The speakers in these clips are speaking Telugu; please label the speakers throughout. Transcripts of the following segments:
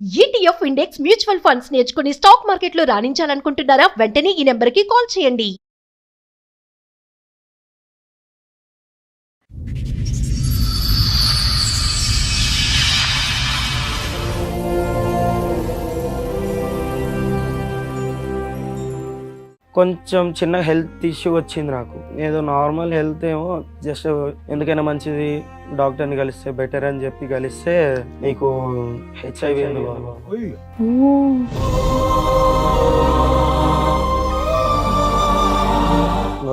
Speaker 1: ETF ఇండెక్స్ మ్యూచువల్ ఫండ్స్ నేర్చుకుని స్టాక్ మార్కెట్లో రాణించాలనుకుంటున్నారా? వెంటనే ఈ నెంబర్కి కాల్ చేయండి.
Speaker 2: కొంచెం చిన్న హెల్త్ ఇష్యూ వచ్చింది నాకు. ఏదో నార్మల్ హెల్త్ ఏమో జస్ట్ ఎందుకైనా మంచిది డాక్టర్ని కలిస్తే బెటర్ అని చెప్పి కలిస్తే నీకు హెచ్ఐవి ఉంది బాబు.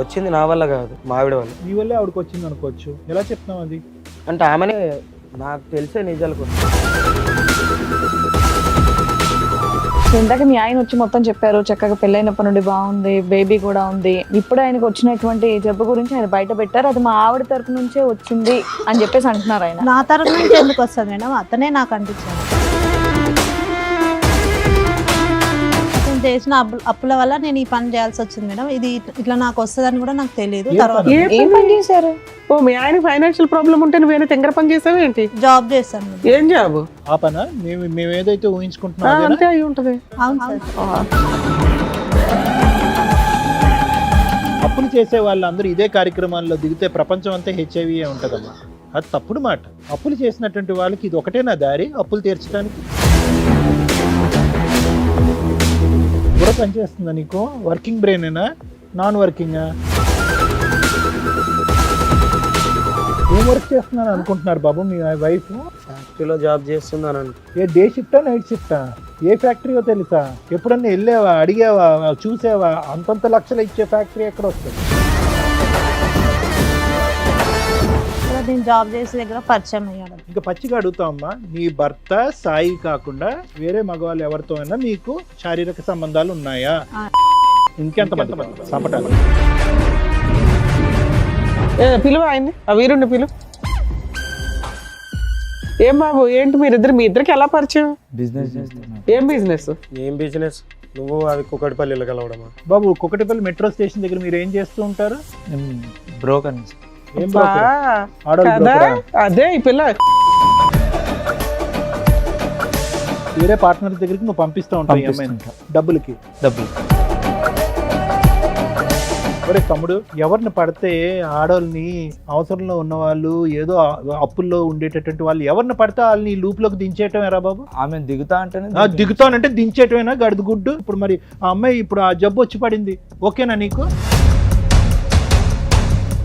Speaker 2: వచ్చింది నా వల్ల కాదు, మా ఆవిడ వల్ల.
Speaker 3: నీ వల్లే ఆవిడకి వచ్చింది అనుకోవచ్చు. ఎలా చెప్తున్నావు అది?
Speaker 2: అంటే ఆమెనే నాకు తెలిసే నిజాలు కొన్ని.
Speaker 4: ఇందాక మీ ఆయన వచ్చి మొత్తం చెప్పారు, చక్కగా పెళ్ళైనప్పటి నుండి బాగుంది, బేబీ కూడా ఉంది. ఇప్పుడు ఆయనకు వచ్చినటువంటి జబ్బు గురించి ఆయన బయట పెట్టారు, అది మా ఆవిడ తరపు నుంచే వచ్చింది అని చెప్పేసి అంటున్నారు ఆయన.
Speaker 5: నా తరపు నుంచి ఎందుకు వస్తుంది మేడం? అతనే నాకు అనిపించాడు. అతను చేసిన అప్పుల వల్ల నేను ఈ పని చేయాల్సి వచ్చింది మేడం. ఇది ఇట్లా నాకు వస్తుందని కూడా నాకు తెలియదు. తర్వాత
Speaker 4: ఏం పని చేశారు?
Speaker 6: ఓ మీ ఆయన ఫైనాన్షియల్ ప్రాబ్లం ఉంటే నువ్వేనా తెంగర పని చేసావు ఏంటి?
Speaker 5: జాబ్ చేస్తాను మేడం.
Speaker 6: ఏం జాబ్?
Speaker 3: ఆ పనా మేము ఏదైతే ఊహించుకుంటున్నాం
Speaker 6: అంతే అయి ఉంటది.
Speaker 5: అవును సార్.
Speaker 3: అప్పులు చేసే వాళ్ళందరూ ఇదే కార్యక్రమాల్లో దిగితే ప్రపంచం అంతా హెచ్ఐవి ఉంటుందమ్మా. అది తప్పుడు మాట. అప్పులు చేసినటువంటి వాళ్ళకి ఇది ఒకటేనా దారి అప్పులు తీర్చడానికి? కూడా పనిచేస్తుందా నీకు? వర్కింగ్ బ్రెయినేనా, నాన్ వర్కింగా? ఏం వర్క్ చేస్తున్నాను అనుకుంటున్నారు బాబు మీ వైఫ్?
Speaker 2: ఫ్యాక్టరీలో జాబ్ చేస్తున్నాను.
Speaker 3: ఏ డే షిఫ్టా నైట్ షిఫ్టా? ఏ ఫ్యాక్టరీయో తెలుసా? ఎప్పుడన్నా వెళ్ళావా, అడిగావా, చూసావా? అంతంత లక్షలు ఇచ్చే ఫ్యాక్టరీ ఎక్కడ వస్తుంది?
Speaker 5: నేను జాబ్ చేసే దగ్గర పరిచయం అయ్యాడు.
Speaker 3: ఇంకా పచ్చిగా అడుగుతామమ్మా, నీ భర్త సాయి కాకుండా వేరే మగవాళ్ళు ఎవరితో అయినా మీకు శారీరక సంబంధాలు ఉన్నాయా? ఇంకెంతమంది సంపటాలు?
Speaker 6: పిలువ ఆయన్ని, ఆ వీరుండి పిలు. ఏం బాబు ఏంటి మీరిద్దరు, మీ ఇద్దరికి ఎలా పరిచయం?
Speaker 7: బిజినెస్
Speaker 6: ఏం బిజినెస్?
Speaker 2: ఏం బిజినెస్? నువ్వు అది కుకటిపల్లిలో కలవడమా?
Speaker 3: బాబు కుకటిపల్లి మెట్రో స్టేషన్ దగ్గర మీరు ఏం చేస్తూ ఉంటారు?
Speaker 7: బ్రోకర్.
Speaker 3: ఏం broker? ఆడవాళ్ళ
Speaker 6: కదా
Speaker 3: broker ఆ?
Speaker 6: అదే ఈ పిల్ల
Speaker 3: వేరే పార్ట్నర్ దగ్గరికి నువ్వు పంపిస్తూ ఉంటావు ఈ అమ్మాయిని డబ్బులకి.
Speaker 7: డబ్బులు
Speaker 3: ఒరే తమ్ముడు, ఎవరిని పడితే ఆడవాళ్ళని, అవసరంలో ఉన్న వాళ్ళు, ఏదో అప్పుల్లో ఉండేటటువంటి వాళ్ళు ఎవరిని పడితే వాళ్ళని లూప్ లోకి దించేయటం ఎరా బాబు?
Speaker 7: ఆమె దిగుతా అంటేనే
Speaker 3: దిగుతానంటే దించేయటమేనా గడుదు గుడ్డు? ఇప్పుడు మరి ఆ అమ్మాయి ఇప్పుడు ఆ జబ్బు వచ్చి పడింది, ఓకేనా నీకు?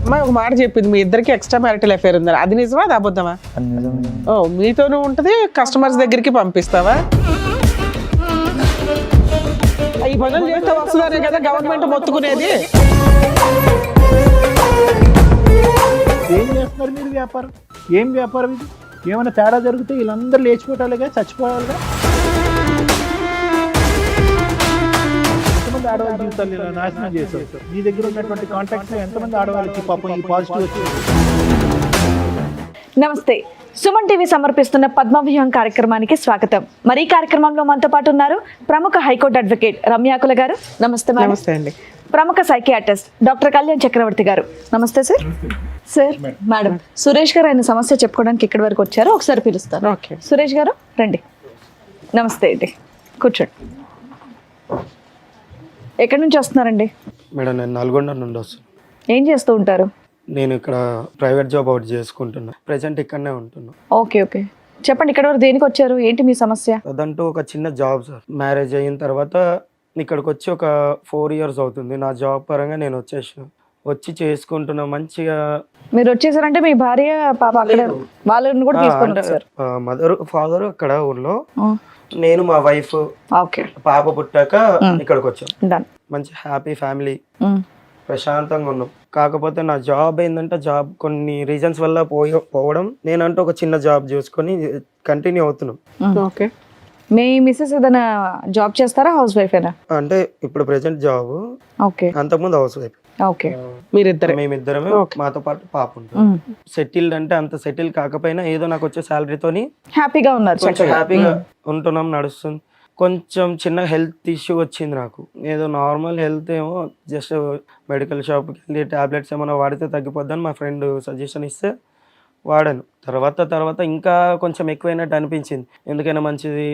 Speaker 6: అమ్మాయి ఒక మాట చెప్పింది, మీ ఇద్దరికి ఎక్స్ట్రా మ్యారిటల్ అఫేర్ ఉందని. అది నిజమా, అది అబద్ధమా? ఓ మీతోనూ ఉంటది, కస్టమర్స్ దగ్గరికి పంపిస్తావా? ఈ పనులు చేస్తే వస్తున్నారే కదా గవర్నమెంట్ మొత్తుకునేది.
Speaker 3: ఏం చేస్తున్నారు మీరు వ్యాపారం? ఏం వ్యాపారం ఇది? ఏమైనా తేడా జరిగితే వీళ్ళందరూ లేచిపోవటాలుగా, చచ్చిపోవాలిగా. ఎంతమంది ఆడవాళ్ళ జీవితాలు ఇలా నాశనం చేశారు? నీ దగ్గర ఉన్నటువంటి కాంటాక్ట్స్ ఎంతమంది ఆడవాళ్ళకి పాపం ఈ పాజిటివ్ వచ్చింది?
Speaker 4: నమస్తే, సుమన్ టీవీ సమర్పిస్తున్న పద్మవ్యూహం కార్యక్రమానికి స్వాగతం. మరి ఈ కార్యక్రమంలో మనతో పాటు ఉన్నారు ప్రముఖ హైకోర్టు అడ్వకేట్ రమ్యాకుల గారు. నమస్తే మేడం.
Speaker 6: నమస్తే అండి.
Speaker 4: ప్రముఖ సైకియాట్రిస్ట్ డాక్టర్ కళ్యాణ్ చక్రవర్తి గారు. నమస్తే సార్. సార్, మేడం సురేష్ గారు ఆయన సమస్య చెప్పుకోవడానికి ఇక్కడి వరకు వచ్చారు, ఒకసారి పిలుస్తాను.
Speaker 6: ఓకే
Speaker 4: సురేష్ గారు రండి. నమస్తే అండి, కూర్చోండి. ఎక్కడి నుంచి వస్తున్నారండి?
Speaker 2: మేడం నేను నల్గొండ నుండి వస్తున్నాను.
Speaker 4: ఏం చేస్తూ ఉంటారు?
Speaker 2: నేను ఇక్కడ ప్రైవేట్ జాబ్ ఒకటి చేసుకుంటున్నా, ప్రెసెంట్ ఇక్కడనే ఉంటున్నా.
Speaker 4: ఓకే ఓకే, చెప్పండి ఇక్కడ వరకు దేనికి వచ్చారు, ఏంటి మీ సమస్య?
Speaker 2: అదంటూ ఒక చిన్న జాబ్ సార్. మ్యారేజ్ అయిన తర్వాత ఇక్కడికి వచ్చి ఒక 4 years అవుతుంది. నా జాబ్ పరంగా నేను వచ్చి చేసుకుంటున్నా మంచిగా.
Speaker 4: మీరు వచ్చేసారంటే మీ భార్య పాప అక్కడ వాళ్ళని కూడా తీసుకొని వచ్చారు?
Speaker 2: మదర్ ఫాదర్ అక్కడ ఊర్లో, నేను మా వైఫ్,
Speaker 4: ఓకే,
Speaker 2: పాప పుట్టాక ఇక్కడికి వచ్చాం.
Speaker 4: డన్.
Speaker 2: మంచి హ్యాపీ ఫ్యామిలీ, ప్రశాంతంగా ఉన్నాం. కాకపోతే నా జాబ్ ఏంటంటే, జాబ్ కొన్ని రీజన్స్ వల్ల పోవడం, నేనంటూ ఒక చిన్న జాబ్ చూసుకొని కంటిన్యూ అవుతున్నాం.
Speaker 6: ఓకే,
Speaker 4: మీ మిస్సెస్ ఏదైనా జాబ్ చేస్తారా, హౌస్ వైఫేనా?
Speaker 2: అంటే ఇప్పుడు ప్రెసెంట్ జాబ్,
Speaker 4: ఓకే,
Speaker 2: అంతకుముందు హౌస్ వైఫ్.
Speaker 4: ఓకే,
Speaker 6: మీరిద్దరే?
Speaker 2: మేమిద్దరమే, మాతో పాటు పాప ఉంటుంది. సెటిల్డ్ అంటే అంత సెటిల్ కాకపోయినా ఏదో నాకు వచ్చే శాలరీతోని
Speaker 4: హ్యాపీగా ఉన్నారు,
Speaker 2: కొంచెం హ్యాపీగా ఉంటున్నాం, నడుస్తుంది. కొంచెం చిన్న హెల్త్ ఇష్యూ వచ్చింది నాకు. ఏదో నార్మల్ హెల్త్ ఏమో జస్ట్ మెడికల్ షాప్కి వెళ్ళి టాబ్లెట్స్ ఏమైనా వాడితే తగ్గిపోద్దని మా ఫ్రెండ్ సజెషన్ ఇస్తే వాడాను. తర్వాత ఇంకా కొంచెం ఎక్కువైనట్టు అనిపించింది. ఎందుకైనా మంచిది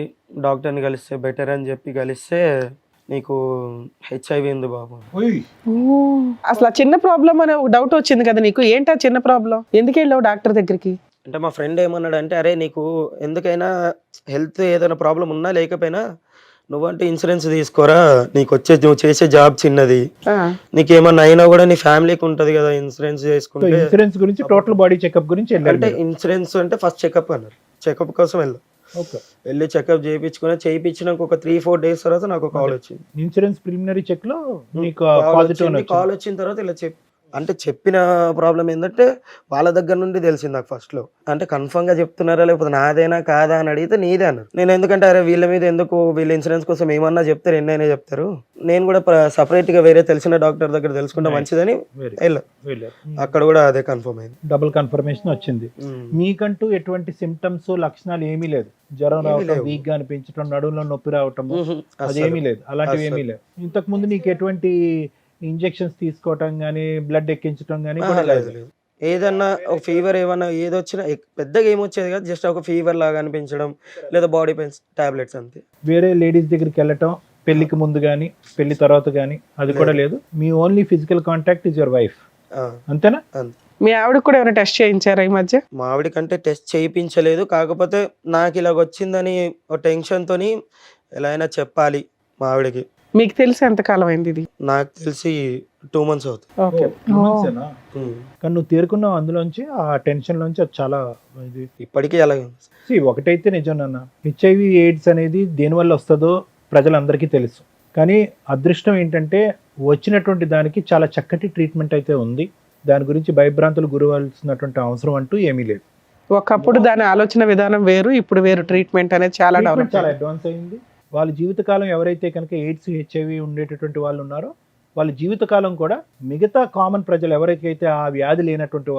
Speaker 2: డాక్టర్ని కలిస్తే బెటర్ అని చెప్పి కలిస్తే నీకు హెచ్ఐవి ఉంది బాబు.
Speaker 6: అసలు ఆ చిన్న ప్రాబ్లం అనే ఒక డౌట్ వచ్చింది కదా నీకు, ఏంటి ఆ చిన్న ప్రాబ్లం, ఎందుకు వెళ్ళావు డాక్టర్ దగ్గరికి?
Speaker 2: అంటే మా ఫ్రెండ్ ఏమన్నాడు అంటే, అరే నీకు ఎందుకైనా హెల్త్ ఏదైనా ప్రాబ్లం ఉన్నా లేకపోయినా నువ్వంటే ఇన్సూరెన్స్ తీసుకోరా, నువ్వు చేసే జాబ్ చిన్నది, నీకేమన్నా అయినా కూడా నీ ఫ్యామిలీకి ఉంటది కదా ఇన్సూరెన్స్ చేసుకుంటే.
Speaker 3: ఇన్సూరెన్స్ గురించి టోటల్ బాడీ చెకప్ గురించి వెళ్ళారు
Speaker 2: అంటే
Speaker 3: మీరు.
Speaker 2: ఇన్సూరెన్స్ అంటే ఫస్ట్ చెకప్ అన్నారు, చెకప్ కోసం వెళ్ళాం.
Speaker 3: ఓకే.
Speaker 2: వెళ్ళి చెకప్ చేయించినాక ఒక 3-4 days తర్వాత నాకు కాల్ వచ్చింది.
Speaker 3: ఇన్సూరెన్స్ ప్రిలిమినరీ చెక్ లో మీకు పాజిటివ్
Speaker 2: కాల్ వచ్చిన తర్వాత ఇలా అంటే చెప్పిన ప్రాబ్లం ఏంటంటే వాళ్ళ దగ్గర నుండి తెలిసింది నాకు ఫస్ట్ లో. అంటే కన్ఫర్మ్ గా చెప్తున్నారా లేకపోతే నాదేనా కాదా అని అడిగితే నీదే అన్నారు. నేను ఎందుకంటే అరే వీళ్ళ మీద ఎందుకు, వీళ్ళ ఇన్సూరెన్స్ కోసం ఏమన్నా చెప్తారు, ఎన్నైనా చెప్తారు, నేను కూడా సపరేట్ గా వేరే తెలిసిన డాక్టర్ దగ్గర తెలుసుకుంటే మంచిదని వెళ్ళా. అక్కడ కూడా అదే కన్ఫర్మ్ అయింది,
Speaker 3: డబుల్ కన్ఫర్మేషన్ వచ్చింది. మీకంటూ ఎటువంటి సిమ్టమ్స్ లక్షణాలు ఏమీ లేదు, జ్వరం రావటం, వీక్ గా అనిపించడం, నడుములో నొప్పి రావటం అదేమీ లేదు, అలాంటివి ఏమీ లేదు. ఇంతకు ముందు నీకు ఎటువంటి ఇంజెక్షన్స్ తీసుకోవటం గానీ బ్లడ్ ఎక్కించడం గానీ కూడా లేదు?
Speaker 2: ఏదన్నా ఒక ఫీవర్ ఏమన్నా ఏదొచ్చినా పెద్దగా ఏమొచ్చేది కాదు, జస్ట్ ఒక ఫీవర్ లాగా అనిపించడం లేదా బాడీ పెయిన్స్ టాబ్లెట్స్ అంతే.
Speaker 3: వేరే లేడీస్ దగ్గరికి వెళ్ళటం పెళ్లికి ముందు గానీ పెళ్లి తర్వాత గానీ అది కూడా లేదు. మీ only physical contact is your wife, అంతేనా?
Speaker 6: మీ ఆవిడ కూడా ఏమైనా టెస్ట్ చేయించారా ఈ మధ్య?
Speaker 2: మా ఆవిడ కంటే టెస్ట్ చేయించలేదు, కాకపోతే నాకు ఇలాగ వచ్చిందని ఒక టెన్షన్ తోని ఎలా అయినా చెప్పాలి మా ఆవిడకి.
Speaker 6: మీకు తెలిసి ఎంత కాలం అయింది ఇది?
Speaker 2: నాకు తెలిసి 2 months అవుతుంది.
Speaker 6: ఓకే.
Speaker 3: కానీ నువ్వు తేరుకున్నావు అందులోంచి, ఆ టెన్షన్ లోంచి. అది చాలా ఇది
Speaker 2: ఇప్పటికీ అలాగే ఉంది.
Speaker 3: ఒకటైతే నిజం నాన్న, హెచ్ఐవి ఎయిడ్స్ అనేది దేనివల్ల వస్తుందో ప్రజలందరికీ తెలుసు. కానీ అదృష్టం ఏంటంటే వచ్చినటువంటి దానికి చాలా చక్కటి ట్రీట్మెంట్ అయితే ఉంది. దాని గురించి భయభ్రాంతులు గురవలసినటువంటి అవసరం అంటూ ఏమీ లేదు.
Speaker 6: ఒకప్పుడు దాని ఆలోచన విధానం వేరు, ఇప్పుడు వేరు. ట్రీట్మెంట్ అనేది చాలా డెవలప్,
Speaker 3: చాలా అడ్వాన్స్ అయింది. వాళ్ళ జీవితకాలం ఎవరైతే కనుక ఎయిడ్స్ హెచ్ఐవి ఉండేటటువంటి వాళ్ళు ఉన్నారో వాళ్ళ జీవితకాలం కూడా మిగతా కామన్ ప్రజలు ఎవరికైతే ఆ వ్యాధి లేనటువంటి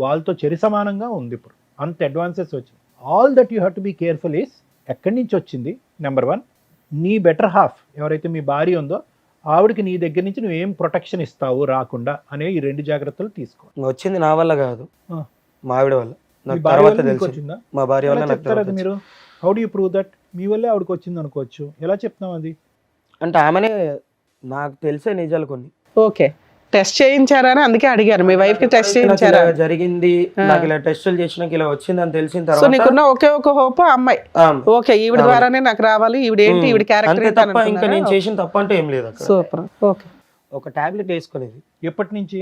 Speaker 3: వాళ్ళతో చెరి సమానంగా ఉంది. ఇప్పుడు అంత అడ్వాన్సెస్ వచ్చింది. All that you have to be careful is ఎక్కడి నుంచి వచ్చింది. నెంబర్ 1, నీ బెటర్ హాఫ్ ఎవరైతే మీ భార్య ఉందో ఆవిడకి నీ దగ్గర నుంచి నువ్వు ఏం ప్రొటెక్షన్ ఇస్తావు రాకుండా అనే ఈ 2 జాగ్రత్తలు తీసుకో.
Speaker 2: వచ్చింది నా వల్ల కాదు, మా ఆవిడ వల్ల.
Speaker 3: మీ
Speaker 2: నాకు
Speaker 3: భార్య
Speaker 2: తర్వాత
Speaker 3: వల్ల నీకు
Speaker 2: తెలిసింది,
Speaker 3: వచ్చిందా?
Speaker 2: మా భార్య వల్ల
Speaker 3: ఎలా
Speaker 2: నాకు
Speaker 3: చెప్తారు
Speaker 2: తర్వాత
Speaker 3: అది మీరు? How do you prove that? మీ వల్లే ఆవిడకి వచ్చింది అనుకోవచ్చు, ఎలా చెప్తాం అది?
Speaker 2: అంటే ఆమెనే నాకు తెలిసే నిజాలు కొన్ని.
Speaker 6: ఓకే. టెస్ట్ చేయించారా అని అందుకే అడిగారు, మీ వైఫ్ కి టెస్ట్ చేయించారా?
Speaker 2: నాకు ఇలా జరిగింది, నాకు ఇలా టెస్టులు చేసినాక ఇలా వచ్చిందని తెలిసిన
Speaker 6: సో
Speaker 2: తర్వాత
Speaker 6: నీకున్న ఒకే ఒక హోప్ అమ్మాయి, ఓకే ఈవిడ ద్వారానే నాకు రావాలి, ఈవిడ ఏంటి ఈవిడ
Speaker 2: అంతే
Speaker 6: క్యారెక్టర్
Speaker 2: తప్ప ఇంకా నేను చేసిన తప్ప అంటే ఏం లేదు అక్కడ.
Speaker 6: సూపర్. ఓకే.
Speaker 2: ఒక టాబ్లెట్ వేసుకునేది
Speaker 3: ఎప్పటి నుంచి?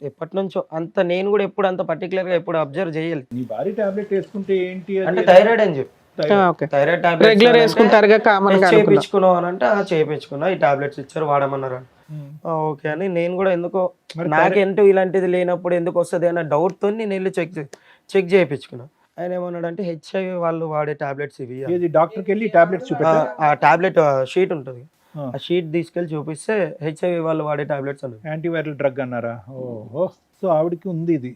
Speaker 2: ఎప్పటి నుంచో. అంత నేను కూడా ఎప్పుడు అంత పర్టికులర్ గా ఎప్పుడు అబ్జర్వ్ చేయలేదు.
Speaker 3: నీ భార్య టాబ్లెట్ వేసుకుంటే ఏంటి అది?
Speaker 2: అంటే థైరాయిడ్ అని చెప్పి,
Speaker 6: ఓకే.
Speaker 2: థైరాయిడ్
Speaker 6: రెగ్యులర్ వేసుకుంటారుగా కామన్ గా.
Speaker 2: చేయించుకున్నావు అని అంటే చేయించుకున్నా, ఈ టాబ్లెట్స్ ఇచ్చారు వాడమన్నారు. ఓకే అని నేను కూడా ఎందుకో నాకేంటో ఇలాంటిది లేనప్పుడు ఎందుకు వస్తుంది అన్న డౌట్ తో నేను వెళ్ళి చెక్ చేయించుకున్నా. ఆయన ఏమన్నాడంటే హెచ్ఐవి వాళ్ళు వాడే టాబ్లెట్స్ ఇవి.
Speaker 3: డాక్టర్కి వెళ్ళి టాబ్లెట్స్ చూపెట్టా?
Speaker 2: ఆ టాబ్లెట్ షీట్ ఉంటుంది, ఆ షీట్ తీసుకెళ్లి చూపిస్తే హెచ్ఐవి వాళ్ళు వాడే టాబ్లెట్స్ అన్నారు.
Speaker 3: యాంటీవైరల్ డ్రగ్ అన్నారా? ఓహో, సో ఆవిడకి ఉంది ఇది.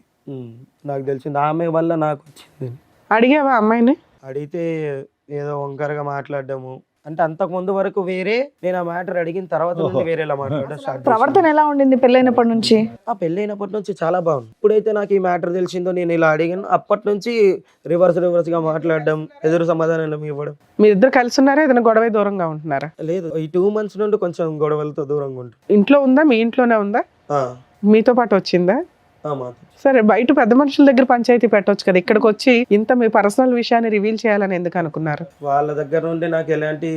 Speaker 2: నాకు తెలిసింది, ఆమె వల్ల నాకు వచ్చింది.
Speaker 6: అడిగావా అమ్మాయిని?
Speaker 2: అడిగితే ఏదో వంకరగా మాట్లాడడము, అంటే అంతకు ముందు వరకు వేరే, నేను ఆ మ్యాటర్ అడిగిన తర్వాత నుండి వేరేలా మాట్లాడడం స్టార్ట్ చేశాను.
Speaker 4: ప్రవర్తన ఎలా ఉండింది పెళ్ళైనప్పటి నుంచి?
Speaker 2: ఆ పెళ్ళైనప్పటి నుంచి చాలా బాగుంది. ఇప్పుడైతే నాకు ఈ మ్యాటర్ తెలిసిందో నేను ఇలా అడిగాను, అప్పటి నుంచి రివర్స్ గా మాట్లాడడం, ఎదురు సమాధానం ఇవ్వడం.
Speaker 6: మీరిద్దరు కలిసి ఉన్నారా, ఏదైనా గొడవ దూరంగా ఉంటున్నారా?
Speaker 2: లేదు, ఈ 2 months నుండి కొంచెం గొడవలతో దూరంగా ఉంటుంది.
Speaker 6: ఇంట్లో ఉందా, మీ ఇంట్లోనే ఉందా, మీతో పాటు వచ్చిందా? సరే, బయట పెద్ద మనుషుల దగ్గర పంచాయతీ పెట్టొచ్చు కదా, ఇక్కడికి వచ్చి ఇంత మీ పర్సనల్ విషయాన్ని రివీల్ చేయాలని ఎందుకు అనుకున్నారు?
Speaker 2: వాళ్ళ దగ్గర నుండి నాకు ఎలాంటి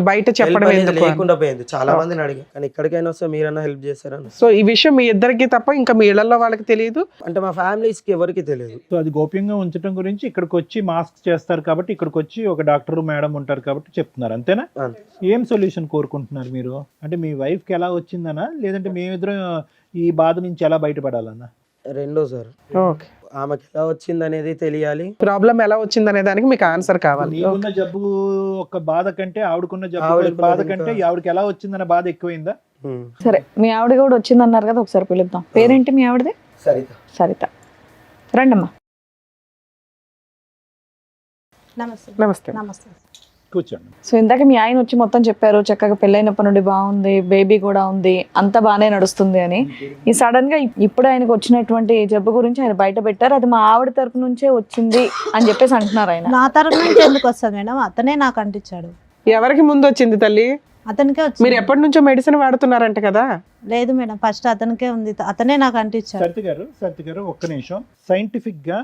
Speaker 6: బయట చెప్పడం
Speaker 2: లేకుండా పోయింది. చాలా మందిని అడిగా, కానీ ఇక్కడికైనా వస్తే మీరన్నా హెల్ప్ చేస్తారని.
Speaker 6: సో ఈ విషయం మీ ఇద్దరికి తప్ప ఇంకా మీ ఇళ్లలో వాళ్ళకి తెలియదు,
Speaker 2: అంటే మా ఫ్యామిలీస్ కి ఎవరికి తెలియదు.
Speaker 3: సో అది గోప్యంగా ఉంచడం గురించి ఇక్కడికి వచ్చి మాస్క్ చేస్తారు కాబట్టి, ఇక్కడికి వచ్చి ఒక డాక్టర్ మేడం ఉంటారు కాబట్టి చెప్తున్నారు, అంతేనా? ఏం సొల్యూషన్ కోరుకుంటున్నారు మీరు? అంటే మీ వైఫ్ కి ఎలా వచ్చిందనా, లేదంటే మేమిద్దరం ఈ బాధ నుంచి ఎలా బయటపడాలన్నా?
Speaker 2: రెండో సార్, ఆమెకి ఎలా వచ్చింది అనేది తెలియాలి,
Speaker 6: ప్రాబ్లం ఎలా వచ్చింది అనే దానికి మీకు ఆన్సర్ కావాలి.
Speaker 3: నీకున్న జబ్బు ఒక బాధ కంటే ఆవిడకున్న జబ్బు బాధ కంటే ఆవిడకి ఎలా వచ్చిందన్న బాధ ఎక్కువైందా?
Speaker 4: సరే, మీ ఆవిడ కూడా వచ్చింది అన్నారు కదా, ఒకసారి పిలుద్దాం. పేరేంటి మీ ఆవిడది?
Speaker 2: సరిత.
Speaker 4: సరిత, రండమ్మా.
Speaker 5: నమస్తే.
Speaker 6: నమస్తే.
Speaker 5: నమస్తే.
Speaker 3: కూర్చోండి.
Speaker 4: సో ఇందాక మీ ఆయన వచ్చి మొత్తం చెప్పారు, చక్కగా పెళ్ళైనప్పటి నుండి బాగుంది, బేబీ కూడా ఉంది, అంత బాగానే నడుస్తుంది అని. ఈ సడన్ గా ఇప్పుడు ఆయనకు వచ్చినటువంటి జబ్బు గురించి ఆయన బయట పెట్టారు, అది మా ఆవిడ తరపు నుంచే వచ్చింది అని చెప్పేసి అంటున్నారు ఆయన.
Speaker 5: నా తరపు నుంచి ఎందుకు వస్తుంది మేడం? అతనే నాకు అంటించాడు.
Speaker 6: ఎవరికి ముందు వచ్చింది తల్లి?
Speaker 5: అతనికే
Speaker 6: మీరు
Speaker 5: వచ్చింది.
Speaker 6: ఎప్పటి నుంచో మెడిసిన్ వాడుతున్నారంట కదా?
Speaker 5: లేదు మేడం, ఫస్ట్ అతనికే ఉంది, అతనే నాకు అంటించాడు.
Speaker 3: సత్య గారు ఒక్క నిమిషం. సైంటిఫిక్ గా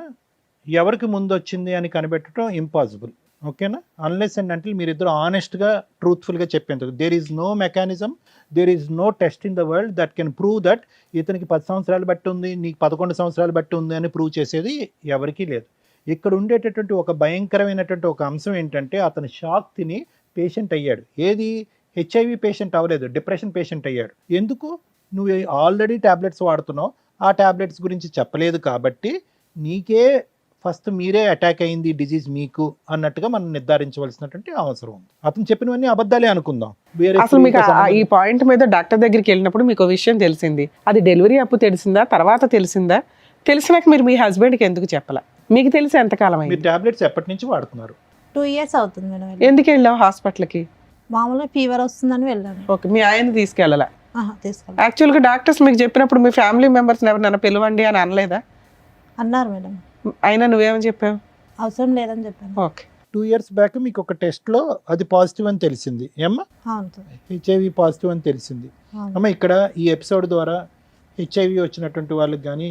Speaker 3: ఎవరికి ముందు వచ్చింది అని కనిపెట్టడం ఇంపాసిబుల్. ఓకేనా? అన్లెస్ అండ్ అంటిల్ మీరిద్దరు ఆనెస్ట్ గా ట్రూత్ఫుల్ గా చెప్పేందుకు there is no mechanism, there is no test in the world that can prove that ఇతనికి 10 సంవత్సరాలు బట్టి ఉంది, నీకు 11 సంవత్సరాలు బట్టి ఉంది అని ప్రూవ్ చేసేది ఎవరికీ లేదు. ఇక్కడ ఉండేటటువంటి ఒక భయంకరమైనటువంటి ఒక అంశం ఏంటంటే అతను షాక్ తిని పేషెంట్ అయ్యాడు. ఏది? హెచ్ఐవి పేషెంట్ అవ్వలేదు, డిప్రెషన్ పేషెంట్ అయ్యాడు. ఎందుకు? నువ్వు ఆల్రెడీ ట్యాబ్లెట్స్ వాడుతున్నావు, ఆ ట్యాబ్లెట్స్ గురించి చెప్పలేదు కాబట్టి నీకే ఫస్ట్ మీరే అటాక్ అయింది డిజీజ్ మీకు అన్నట్టుగా మనం నిర్ధారించవలసినటువంటి అవసరం ఉంది. అతను చెప్పినవన్నీ అబద్ధాలే అనుకుందాం.
Speaker 6: అసలు మీకు ఈ పాయింట్ మీద డాక్టర్ దగ్గరికి వెళ్ళినప్పుడు మీకు విషయం తెలిసింది, అది డెలివరీ అప్పుడు తెలిసిందా, తర్వాత తెలిసిందా? తెలిసినాక మీరు మీ హస్బెండ్కి ఎందుకు చెప్పాల? మీకు తెలిసి ఎంతకాలం
Speaker 3: మీరు
Speaker 6: అయింది?
Speaker 3: టాబ్లెట్స్ ఎప్పటి నుంచి వాడుతున్నారు?
Speaker 5: 2 years అవుతుంది మేడం.
Speaker 6: ఎందుకు వెళ్ళావు హాస్పిటల్కి?
Speaker 5: మామూలుగా ఫీవర్ వస్తుందని వెళ్ళాను.
Speaker 6: ఓకే, మీ ఆయన తీసుకెళ్ళాల?
Speaker 5: తీసుకెళ్ళి
Speaker 6: యాక్చువల్గా డాక్టర్స్ మీకు చెప్పినప్పుడు మీ ఫ్యామిలీ మెంబర్స్ ఎవరినైనా పిలవండి అని అనలేదా?
Speaker 5: అన్నారు మేడం.
Speaker 6: అయినా నువ్వేమని చెప్పావు?
Speaker 5: అవసరం లేదని చెప్పాను.
Speaker 6: ఓకే.
Speaker 3: 2 years బ్యాక్ మీకు ఒక టెస్ట్లో అది పాజిటివ్ అని తెలిసింది ఏమ్మా?
Speaker 5: అవును సార్.
Speaker 3: హెచ్ఐవి పాజిటివ్ అని తెలిసింది.
Speaker 5: అవును.
Speaker 3: అమ్మ ఇక్కడ ఈ ఎపిసోడ్ ద్వారా హెచ్ఐవి వచ్చినటువంటి వాళ్ళకి కానీ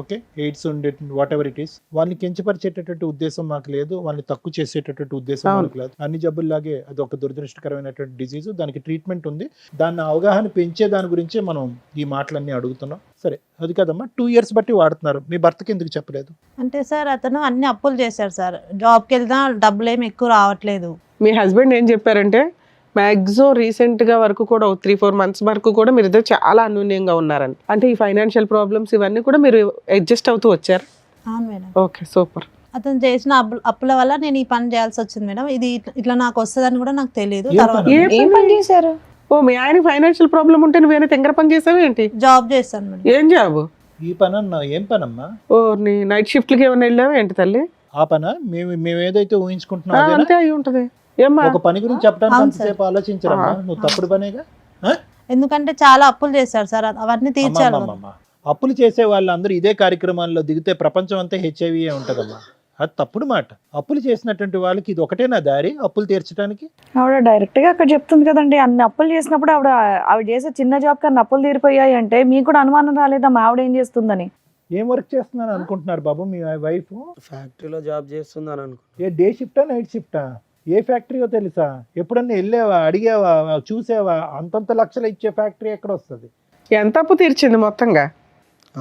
Speaker 3: ఓకే ఎయిడ్స్ ఉండే వాట్ ఎవర్ ఇట్ ఈస్ వాళ్ళని కించపరిచేటటువంటి ఉద్దేశం మాకు లేదు, వాళ్ళని తక్కువ చేసేటటువంటి ఉద్దేశం మాకు లేదు. అన్ని జబ్బుల్లాగే అది ఒక దురదృష్టకరమైనటువంటి డిజీజ్, దానికి ట్రీట్మెంట్ ఉంది. దాన్ని అవగాహన పెంచే దాని గురించే మనం ఈ మాటలన్నీ అడుగుతున్నాం. సరే అది కదమ్మా, 2 years బట్టి వాడుతున్నారు, మీ భర్తకి ఎందుకు చెప్పలేదు?
Speaker 5: అంటే సార్ అతను అన్ని అప్పులు చేశాడు సార్, జాబ్కి వెళ్తా డబ్బులు ఏమి ఎక్కువ రావట్లేదు.
Speaker 6: మీ హస్బెండ్ ఏం చెప్పారంటే మ్యాక్సిమం రీసెంట్గా వరకు కూడా 3-4 months వరకు కూడా మీరు ఇద్దరు చాలా అన్యోన్యంగా ఉన్నారని. అంటే ఈ ఫైనాన్షియల్ ప్రాబ్లమ్స్ ఇవన్నీ కూడా మీరు అడ్జస్ట్ అవుతూ వచ్చారు.
Speaker 5: అవును మేడం.
Speaker 6: Okay, super.
Speaker 5: అతను చేసిన అప్పుల వల్ల నేను ఈ పని చేయాల్సి వచ్చింది మేడం. ఇది ఇట్లా నాకు వస్తుందని కూడా నాకు తెలియదు.
Speaker 3: ఏం
Speaker 5: తర్వాత
Speaker 3: పని?
Speaker 4: ఏం పని చేశారు?
Speaker 6: ఓ, మీ ఆయన ఫైనాన్షియల్ ప్రాబ్లం ఉంటే నువ్వేనా తెంగర పని చేసావు ఏంటి?
Speaker 5: జాబ్ చేస్తాను మేడం.
Speaker 6: ఏం జాబు?
Speaker 3: ఈ పని అన్నా ఏం పనమ్మా?
Speaker 6: ఓ, నీ నైట్ షిఫ్ట్లకి ఏమైనా వెళ్ళావా ఏంటి తల్లి?
Speaker 3: ఆ పనా? మేము ఏదైతే ఊహించుకుంటున్నాం అదేనా?
Speaker 6: అంతే అయి ఉంటది. ఏమ్మా?
Speaker 3: ఒక పని గురించి చెప్పడానికి
Speaker 5: అవును సార్.
Speaker 3: అంతసేపు ఆలోచించరమ్మా, నువ్వు తప్పుడు పనేగా.
Speaker 5: ఎందుకంటే చాలా అప్పులు చేశారు సార్, అవన్నీ తీర్చాలి.
Speaker 3: అమ్మమ్మమ్మ. అప్పులు చేసే వాళ్ళందరూ ఇదే కార్యక్రమాల్లో దిగితే ప్రపంచం అంతా హెచ్ఐవి ఉంటదమ్మా. అది తప్పుడు మాట. అప్పులు చేసినటువంటి వాళ్ళకి ఇది ఒకటేనా దారి అప్పులు తీర్చడానికి?
Speaker 4: ఆవిడ డైరెక్ట్ గా అక్కడ చెప్తుంది కదండి, అన్ని అప్పులు చేసినప్పుడు ఆవిడ చేసే చిన్న జాబ్ కన్నా అప్పులు తీరిపోయాయి అంటే మీకు కూడా అనుమానం రాలేదా మా ఆవిడ ఏం చేస్తుందని?
Speaker 3: ఏం వర్క్ చేస్తున్నాను అనుకుంటున్నారు బాబు మీ వైఫ్?
Speaker 2: ఫ్యాక్టరీలో జాబ్ చేస్తుందని అనుకో.
Speaker 3: ఏ డే షిఫ్టా నైట్ షిఫ్టా? ఏ ఫ్యాక్టరీయో తెలుసా? ఎప్పుడన్నా వెళ్ళావా, అడిగావా, చూసావా? అంతంత లక్షలు ఇచ్చే ఫ్యాక్టరీ ఎక్కడ వస్తుంది?
Speaker 6: ఎంత అప్పు తీర్చింది మొత్తంగా?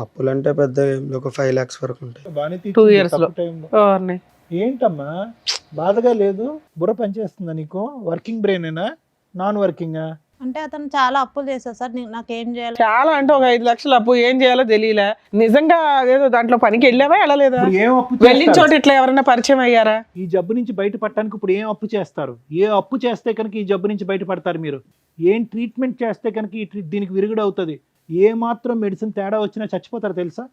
Speaker 2: అప్పులంటే పెద్ద ఒక 5 lakhs వరకు ఉంటాయి.
Speaker 3: బాగానే
Speaker 6: 2
Speaker 3: తీర్చింది
Speaker 6: years లో.
Speaker 3: తక్కువ టైంలో.
Speaker 6: ఓర్ని.
Speaker 3: ఏంటమ్మా బాధగా లేదు? బుర్ర పనిచేస్తుందా నీకు? వర్కింగ్ బ్రెయినేనా, నాన్ వర్కింగా?
Speaker 5: అంటే అతను చాలా అప్పులు చేశారు సార్, నాకేం చేయాలి?
Speaker 6: చాలా అంటే ఒక 5 లక్షలు అప్పు ఏం చేయాలో తెలియలే. నిజంగా అదేదో దాంట్లో పనికి వెళ్ళావా వెళ్ళలేదా?
Speaker 3: ఇప్పుడు ఏం అప్పు
Speaker 6: వెళ్ళిన
Speaker 3: చేస్తారు?
Speaker 6: చోట ఇట్లా ఎవరైనా పరిచయం అయ్యారా?
Speaker 3: ఈ జబ్బు నుంచి బయటపడటానికి ఇప్పుడు ఏం అప్పు చేస్తారు? ఏ అప్పు చేస్తే కనుక ఈ జబ్బు నుంచి బయటపడతారు మీరు? ఏం ట్రీట్మెంట్ చేస్తే కనుక దీనికి విరుగుడు అవుతుంది? ఏ మాత్రం మెడిసిన్ తేడా వచ్చినా చచ్చిపోతారు తెలుసా?